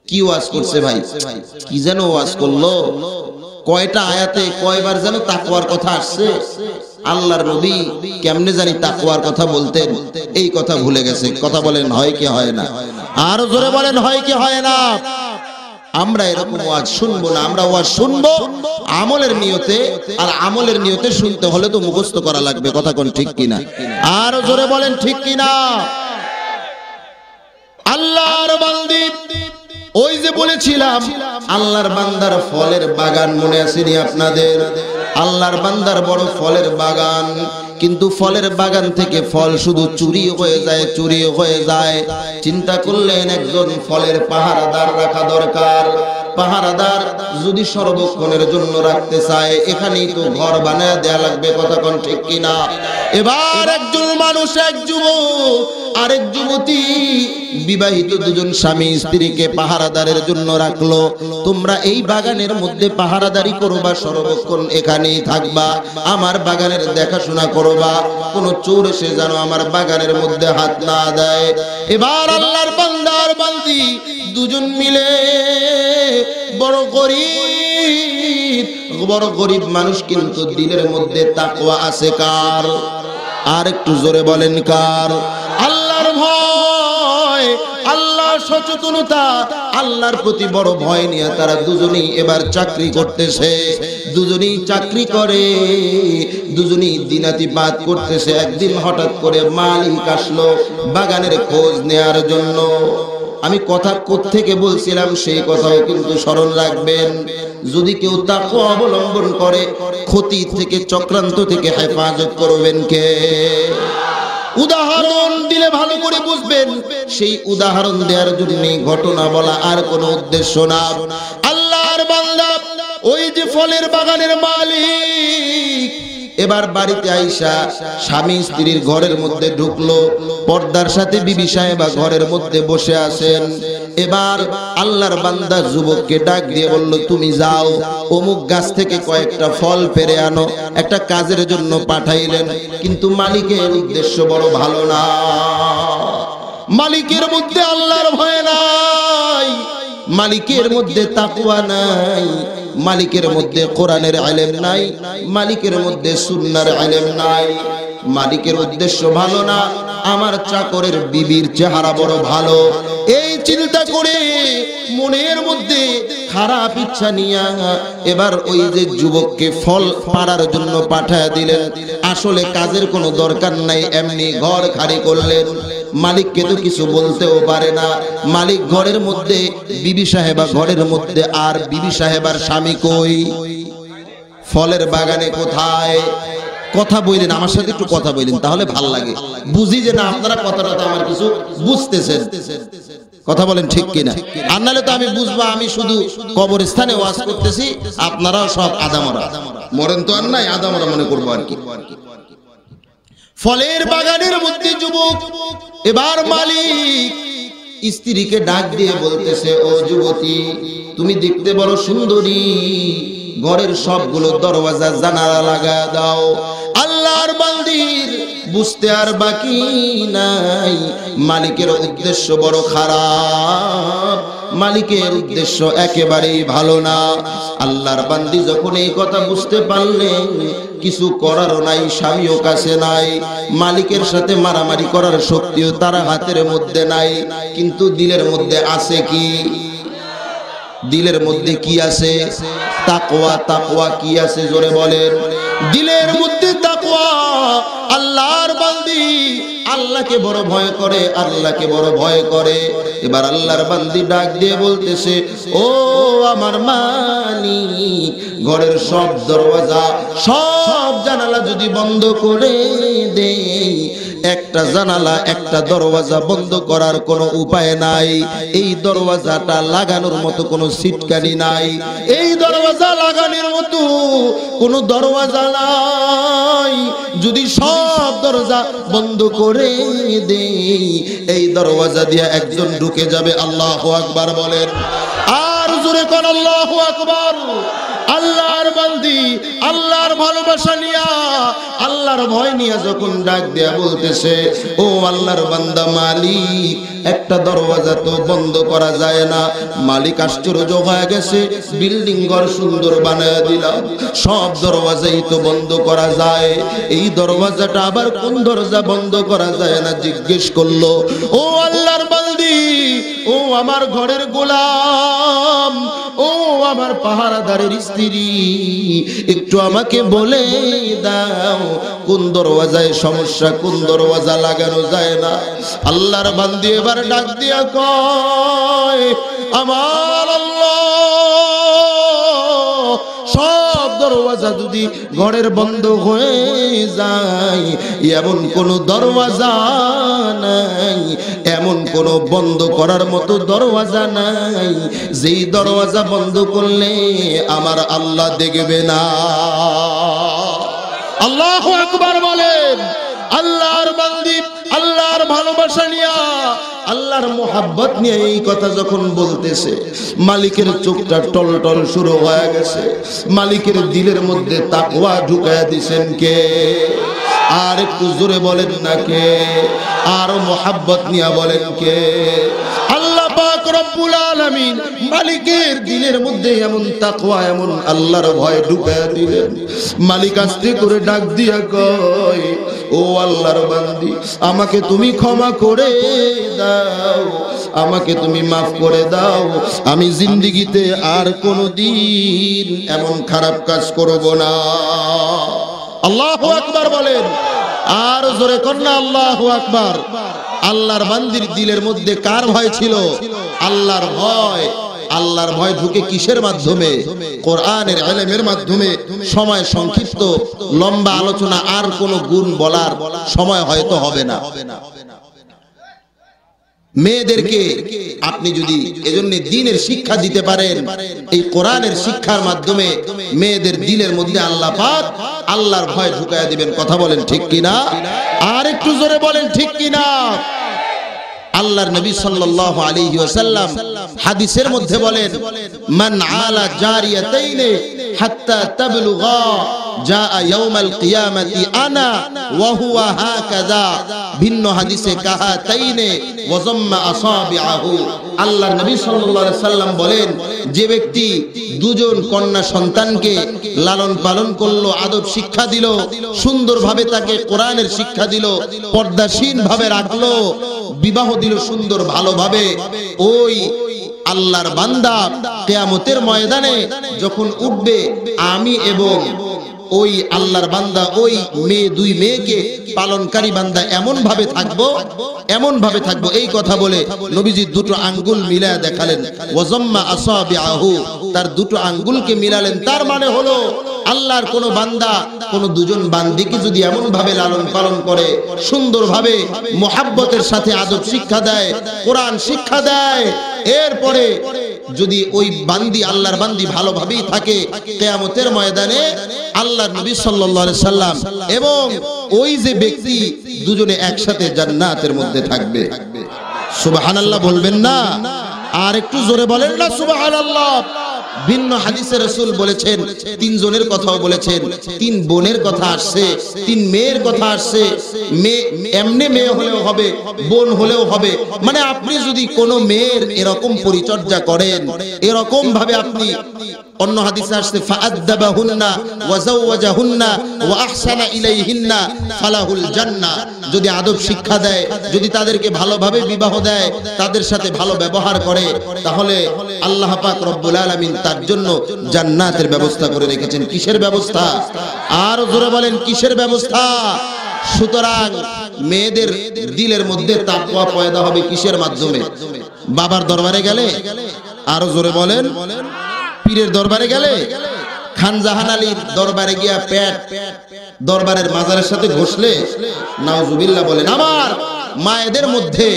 কি ওয়াজ করছে ভাই? কি যেন ওয়াজ করলো, কয়টা আয়াতে কয়বার যেন তাকওয়ার কথা আসছে। আল্লাহর নবী কেমনে জানি তাকওয়ার কথা বলতেন, এই কথা ভুলে গেছে। কথা বলেন, হয় কি হয় না? আরো জোরে বলেন, হয় কি হয় না? আমরা এরকম ওয়াজ শুনবো না, আমরা ওয়াজ শুনবো আমলের নিয়তে, আর আমলের নিয়তে শুনতে হলে তো মুখস্থ করা লাগবে। কথা কোন ঠিক কিনা? আরো জোরে বলেন, ঠিক কিনা? আল্লাহর বান্দি, ওই যে বলেছিলাম আল্লাহর বান্দার ফলের বাগান, মনে আসেনি আপনাদের? আল্লাহর বান্দার বড় ফলের বাগান। কিন্তু ফলের বাগান থেকে ফল শুধু চুরি হয়ে যায়। চিন্তা করলেন একজন ফলের পাহারাদার রাখা দরকার। পাহারাদার যদি সর্বক্ষণের জন্য রাখতে চায়, এখানেই তো ঘর বানায় দেয়া লাগবে, কথা কোন ঠিক কিনা? এবার একজন মানুষ, এক যুবক আরেক যুবতী, বিবাহিত দুজন স্বামী স্ত্রীকে পাহারাদারের জন্য রাখলো। তোমরা এই বাগানের মধ্যে পাহারাদারি করবা, সর্বক্ষণ এখানেই থাকবা, আমার বাগানের দেখাশোনা করবা, কোন চোর এসে যেন আমার বাগানের মধ্যে হাত না দেয়। এবার আল্লাহর বান্দার বান্দি দুজন মিলে, বড় গরিব মানুষ, কিন্তু দিলের মধ্যে তাকওয়া আছে কার? আর একটু জোরে বলেন কার? আল্লাহর ভয়, আল্লাহ সচেতনতা, আল্লাহর প্রতি বড় ভয় নিয়ে তারা দুজনেই এবার চাকরি করতেছে। দুজনেই চাকরি করে, দুজনেই দিনাতিপাত করতেছে। একদিন হঠাৎ করে মালিক আসলো বাগানের খোঁজ নেয়ার জন্য। আমি কথা কোত্থেকে বলছিলাম সেই কথাও কিন্তু স্মরণ রাখবেন। যদি কেউ তাকওয়া অবলম্বন করে, ক্ষতি থেকে, চক্রান্ত থেকে হেফাজত করবেন কে? উদাহরণ দিলে ভালো করে বুঝবেন। সেই উদাহরণ দেওয়ার জন্য ঘটনা বলা, আর কোনো উদ্দেশ্য না। আল্লাহর বান্দা ওই যে ফলের বাগানের মালিক এবার বাড়িতে আইসা স্বামী স্ত্রীর ঘরের মধ্যে ঢুকলো। পর্দার সাথে বিবি সাহেবা ঘরের মধ্যে বসে আছেন। এবার আল্লাহর বান্দা যুবককে ডাক দিয়ে বলল, তুমি যাও অমুক গাছ থেকে কয়েকটা ফল পেরে আনো। একটা কাজের জন্য পাঠাইলেন, কিন্তু মালিকের উদ্দেশ্য বড় ভালো না। মালিকের মধ্যে আল্লাহর ভয় নাই, মালিকের মধ্যে তাকওয়া নাই, মালিকের মধ্যে কোরআনের ইলম নাই, মালিকের মধ্যে সুন্নাহর ইলম নাই। মালিকের উদ্দেশ্য ভালো না, আমার চাকরের বিবির চেহারা বড় ভালো, এই চিন্তা করে মনের মধ্যে খারাপ ইচ্ছা নিয়ে এবার ওই যে যুবককে ফল পাড়ার জন্য পাঠায় দিলেন। আসলে কাজের কোনো দরকার নাই, এমনি ঘর খালি করলেন। মালিককে তো কিছু বলতেও পারে না। মালিক ঘরের মধ্যে, বিবি সাহেবা ঘরের মধ্যে, আর বিবি সাহেবার স্বামী কই? ফলের বাগানে কোথায়? কথা বললেন, আমার সাথে একটু কথা বললেন, তাহলে ভাল লাগে, বুঝি যে না আপনারা কথাটা তো আমার কিছু বুঝতেছেন। কথা বলেন ঠিক কিনা? আর নাহলে তো আমি বুঝবো আমি শুধু কবরস্থানে ওয়াজ করতেছি, আপনারাও সব আদামরা, মরেন তো আর নাই, আদামরা মনে করবো আর কি। ফলের বাগানের মধ্যে যুবক, এবার মালিক স্ত্রীকে ডাক দিয়ে বলতেছে, ও যুবতী, তুমি দেখতে বড় সুন্দরী, ঘরের সবগুলো দরওয়াজা জানালা লাগা দাও। আল্লাহর বান্দির বুঝতে আর বাকি নাই, মালিকের উদ্দেশ্য বড় খারাপ, মালিকের উদ্দেশ্য একেবারেই ভালো না। আল্লাহর বান্দি যখন এই কথা বুঝতে পারলেন, কিছু করারও নাই, স্বামীও কাছে নাই, মালিকের সাথে মারামারি করার শক্তিও তার হাতের মধ্যে নাই, কিন্তু দিলের মধ্যে আছে কি? দিলের মধ্যে কি আছে? তাকওয়া। তাকওয়া কি আছে জোরে বলেন? দিলের মধ্যে তাকওয়া। আল্লাহর বান্দি আল্লাহকে বড় ভয় করে, আল্লাহকে বড় ভয় করে। এবার আল্লাহর বান্দি ডাক দিয়ে বলতেছে, ও আমার মালিক, ঘরের সব দরওয়াজা, সব জানালা যদি বন্ধ করে দেই, একটা জানালা, একটা দরওয়াজা বন্ধ করার কোনো উপায় নাই, এই দরওয়াজাটা লাগানোর মতো কোনো সিটকানি নাই, এই দরওয়াজা লাগানোর মতো কোনো দরওয়াজা নাই। যদি সব দরজা বন্ধ করে দেই, এই দরওয়াজা দিয়ে একজন ঢুকে যাবে। আল্লাহু আকবার বলেন, আর জোরে কোন আল্লাহু আকবার। আল্লাহর বান্দি আল্লাহর ভালোবাসা নিয়া, আল্লাহর ভয় নিয়া যখন ডাক দেয়া বলতেছে, ও আল্লাহর বান্দা, মালিক একটা দরওয়াজা তো বন্ধ করা যায় না। মালিক আশ্চর্য হয়ে গেছে, বিল্ডিং ঘর সুন্দর বানায় দিলাম, সব দরওয়াজাই তো বন্ধ করা যায়, এই দরওয়াজাটা আবার কোন দরজা বন্ধ করা যায় না? জিজ্ঞেস করলো, ও আল্লাহর বান্দি, ও আমার ঘরের গোলাম, ও আমার পাহারাদারের স্ত্রী, একটু আমাকে বলে দাও কোন দরওয়াজায় সমস্যা, কোন দরওয়াজা লাগানো যায় না। আল্লাহর বান্দি এবার ডাক দিয়া কয়, আমার আল্লাহ সব দরওয়াজা যদি ঘরের বন্ধ হয়ে যায়, এমন কোনো দরওয়াজা নাই, এমন কোনো বন্ধ করার মতো দরওয়াজা নাই যেই দরওয়াজা বন্ধ করলে আমার আল্লাহ দেখবে না। আল্লাহু আকবার বলেন। আল্লাহর বান্দি আল্লাহর ভালোবাসা নিয়ে, আল্লাহর মোহাব্বত নিয়ে এই কথা যখন বলতেছে, মালিকের চোখটা টলটল শুরু হয়ে গেছে। মালিকের দিলের মধ্যে তাকওয়া ঢুকায়া দিবেন কে? আর একটু জোরে বলেন না কে? আর মোহাব্বত নিয়ে বলেন কে? আল্লাহ পাক রব্বুল আলামিন মালিকের দিলের মধ্যে এমন তাকওয়া, এমন আল্লাহর ভয় ঢুকায়া দিলেন। মালিক আস্তে করে ডাক দিয়া কয়, ও আল্লাহর বান্দি, আমাকে তুমি ক্ষমা করে দাও, আমাকে তুমি মাফ করে দাও। আমি জিন্দেগিতে আর কোনোদিন এমন খারাপ কাজ করব না। আল্লাহু আকবার বলেন। আর জোরে কর না আল্লাহু আকবার। আল্লাহর বান্দির দিলের মধ্যে কার ভয় ছিল? আল্লাহর ভয়। আল্লাহর ভয় ঢুকে কিসের মাধ্যমে? কোরআনের ইলমের মাধ্যমে। সময় সংক্ষিপ্ত, লম্বা আলোচনা আর কোনো গুণ বলার সময় হয়তো হবে না। মেয়েদেরকে আপনি যদি এজন্য দ্বীনের শিক্ষা দিতে পারেন, এই কোরআনের শিক্ষার মাধ্যমে মেয়েদের দিলের মধ্যে আল্লাহ পাক আল্লাহর ভয় ঢুকায়া দিবেন। কথা বলেন ঠিক কিনা? আর একটু জোরে বলেন ঠিক কিনা? আল্লাহর নবী সাল্লাল্লাহু আলাইহি ওয়াসাল্লাম হাদিসের মধ্যে বলেন, মান আলা জারিয়াতাইনি হাত্তা তাবলুগা জা ইয়াউমাল কিয়ামাতি আনা ওয়া হুয়া হাকাযা। ভিন্ন হাদিসে কাহাতাইনে ওয়া যাম্মা আসাবিআহু। আল্লাহর নবী সাল্লাল্লাহু আলাইহি সাল্লাম বলেন, যে ব্যক্তি দুজন কন্যা সন্তানকে লালন পালন করলো, আদব শিক্ষা দিল, সুন্দরভাবে তাকে কোরআনের শিক্ষা দিল, পর্দাশীল ভাবে রাখলো, বিবাহ দিল সুন্দর ভালোভাবে, ওই আল্লাহর বান্দা কিয়ামতের ময়দানে যখন উঠবে, আমি এবং ওই আল্লাহর বান্দা ওই মেয়ে, দুই মেয়েকে পালনকারী বান্দা এমন ভাবে থাকবো। এই কথা বলে নবীজি দুটো আঙ্গুল মিলায়া দেখালেন, ওয়াজাম্মা আসাবিআহু, তার দুটো আঙ্গুলকে মিলালেন। তার মানে হলো আল্লাহর কোন বান্দা, কোন দুজন বান্দিকে যদি এমন ভাবে লালন পালন করে, সুন্দরভাবে মোহাব্বতের সাথে আদব শিক্ষা দেয়, কোরআন শিক্ষা দেয়, এরপরে যদি ওই বান্দি, আল্লাহর বান্দি ভালোভাবেই থাকে, কিয়ামতের ময়দানে আল্লাহর নবী সাল্লাল্লাহু আলাইহি সাল্লাম এবং ওই যে ব্যক্তি দুজনে একসাথে জান্নাতের মধ্যে থাকবে। সুবহানাল্লাহ বলবেন না? আর একটু জোরে বলেন না সুবহানাল্লাহ। ভিন্ন হাদিসে রাসূল বলেছেন, তিনজনের কথাও বলেছেন, তিন বোনের কথা আসছে, তিন মেয়ের কথা আসছে। মেয়ে এমনি মেয়ে হলেও হবে, বোন হলেও হবে। মানে আপনি যদি কোনো মেয়ের এরকম পরিচর্যা করেন, এরকম ভাবে আপনি, অন্য হাদিসে আসছে ফাআদাবাহুন্না ওয়া যাওয়াজাহুন্না ওয়া আহসানা ইলাইহিন্না ফালাহুল জান্নাহ। যদি আদব শিক্ষা দেয়, যদি তাদেরকে ভালোভাবে বিবাহ দেয়, তাদের সাথে ভালো ব্যবহার করে, তাহলে আল্লাহ পাক রব্বুল আলামিন তার জন্য জান্নাতের ব্যবস্থা করে রেখেছেন। কিসের ব্যবস্থা? আর জোরে বলেন কিসের ব্যবস্থা? সুতরাং মেয়েদের দিলের মধ্যে তাকওয়া পয়দা হবে কিসের মাধ্যমে? বাবার দরবারে গেলে, আরো জোরে বলেন, পীরের দরবারে গেলে, খান জাহান আলীর দরবারে গিয়া পেট দরবারের মাজারের সাথে ঘষলে, নাউজুবিল্লাহ বলেন। আমার মায়েদের মধ্যে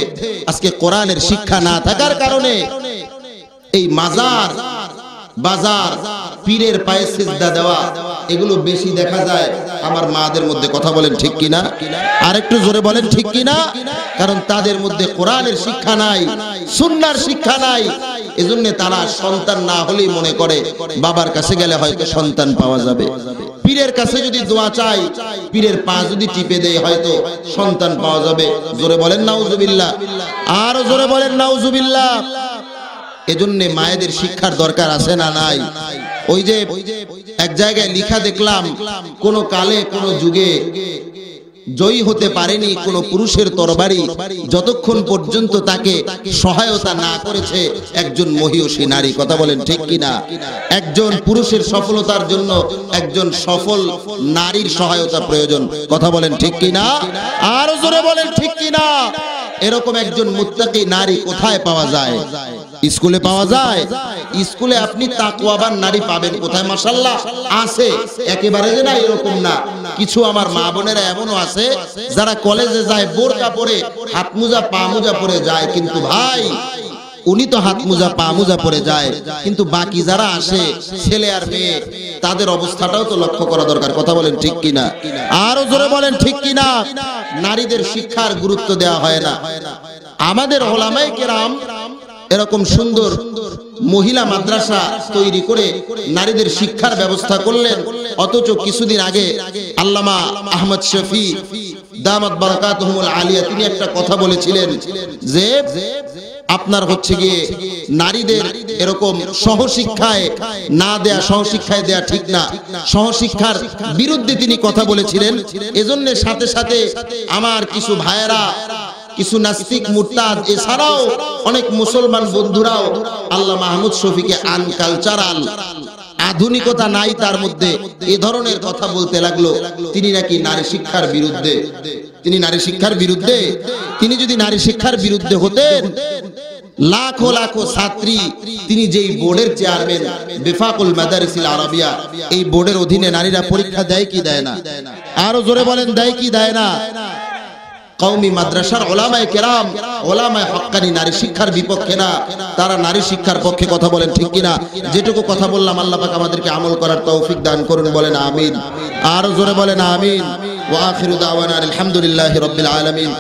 আজকে কোরআনের শিক্ষা না থাকার কারণে এই মাজার, বাজার, পীরের পায়ে সিজদা দেওয়া, এগুলো বেশি দেখা যায় আমার মাদের মধ্যে। কথা বলেন ঠিক কিনা? আর একটু জোরে বলেন ঠিক কিনা? কারণ তাদের মধ্যে কোরআনের শিক্ষা নাই, সুন্নাহর শিক্ষা নাই। এজন্য তারা সন্তান না হলেই মনে করে বাবার কাছে গেলে হয়তো সন্তান পাওয়া যাবে, পীরের কাছে যদি দোয়া চাই, পীরের পা যদি টিপে দেয় হয়তো সন্তান পাওয়া যাবে। জোরে বলেন নাউজুবিল্লাহ। আর জোরে বলেন নাউজুবিল্লাহ। এজন্য মায়েদের শিক্ষার দরকার আছে না নাই? ওই যে এক জায়গায় লেখা দেখলাম, কোন কালে কোন যুগে জয়ী হতে পারেনি কোন পুরুষের তরবারি যতক্ষণ পর্যন্ত তাকে সহায়তা না করেছে একজন মহিয়সী নারী। কথা বলেন ঠিক কিনা? একজন পুরুষের সফলতার জন্য একজন সফল নারীর সহায়তা প্রয়োজন। কথা বলেন ঠিক কিনা? আরো জোরে বলেন ঠিক কিনা? এরকম একজন মুত্তাকি নারী কোথায় পাওয়া যায়? স্কুলে পাওয়া যায়। স্কুলে আপনি তাকওয়াবান নারী পাবেন কোথায়? মাশাআল্লাহ আছে, একেবারে যে না এরকম না। কিছু আমার মা বোনেরা এমনও আছে যারা কলেজে যায় বোরকা পরে, হাত মোজা পা মোজা পরে যায়, কিন্তু ভাই উনি তো হাত মোজা পা মোজা পরে যায়, কিন্তু বাকি যারা আসে ছেলে আর মেয়ে তাদের অবস্থাটাও তো লক্ষ্য করা দরকার। কথা বলেন ঠিক কিনা? আরো জোরে বলেন ঠিক কিনা? নারীদের শিক্ষার গুরুত্ব দেওয়া হয় না। আমাদের উলামায়ে কেরাম এরকম সুন্দর মহিলা মাদ্রাসা তৈরি করে নারীদের শিক্ষার ব্যবস্থা করলেন, অথচ কিছুদিন আগে আল্লামা আহমদ শফি দামাত বারাকাতুহুমুল আলিয়া তিনি একটা কথা বলেছিলেন যে আপনার হচ্ছে গিয়ে নারীদের এরকম সহশিক্ষায় না দেয়া, সহশিক্ষায় দেয়া ঠিক না, সহশিক্ষার বিরুদ্ধে তিনি কথা বলেছিলেন। এজন্য সাথে সাথে আমার কিছু ভাইয়েরা, কিছু নাস্তিক মুরতাদ এছাড়াও অনেক মুসলমান বন্ধুরাও আল্লামা মাহমুদ শফিকে আনকালচারাল, আধুনিকতা নাই তার মধ্যে, এ ধরনের কথা বলতে লাগলো। তিনি নাকি নারী শিক্ষার বিরুদ্ধে। তিনি নারী শিক্ষার বিরুদ্ধে? তিনি যদি নারী শিক্ষার বিরুদ্ধে হতেন, লাখো লাখো ছাত্রী, তিনি যেই বোর্ডের চেয়ারম্যান বিফাকুল মাদারিসিল আরাবিয়া, এই বোর্ডের অধীনে নারীরা পরীক্ষা দেয় কি দেয় না? আরো জোরে বলেন, দেয় কি দেয় না? কওমি মাদ্রাসার উলামায়ে কেরাম, উলামায়ে হক্কানি নারী শিক্ষার বিপক্ষে না, তারা নারী শিক্ষার পক্ষে। কথা বলেন ঠিক কিনা? যেটুকু কথা বললাম আল্লাহ পাক আমাদেরকে আমল করার তৌফিক দান করুন, বলেন আমিন। আরো জোরে বলেন আমিন। ওয়া আখিরু দাওয়ানা আলহামদুলিল্লাহি রাব্বিল আলামিন।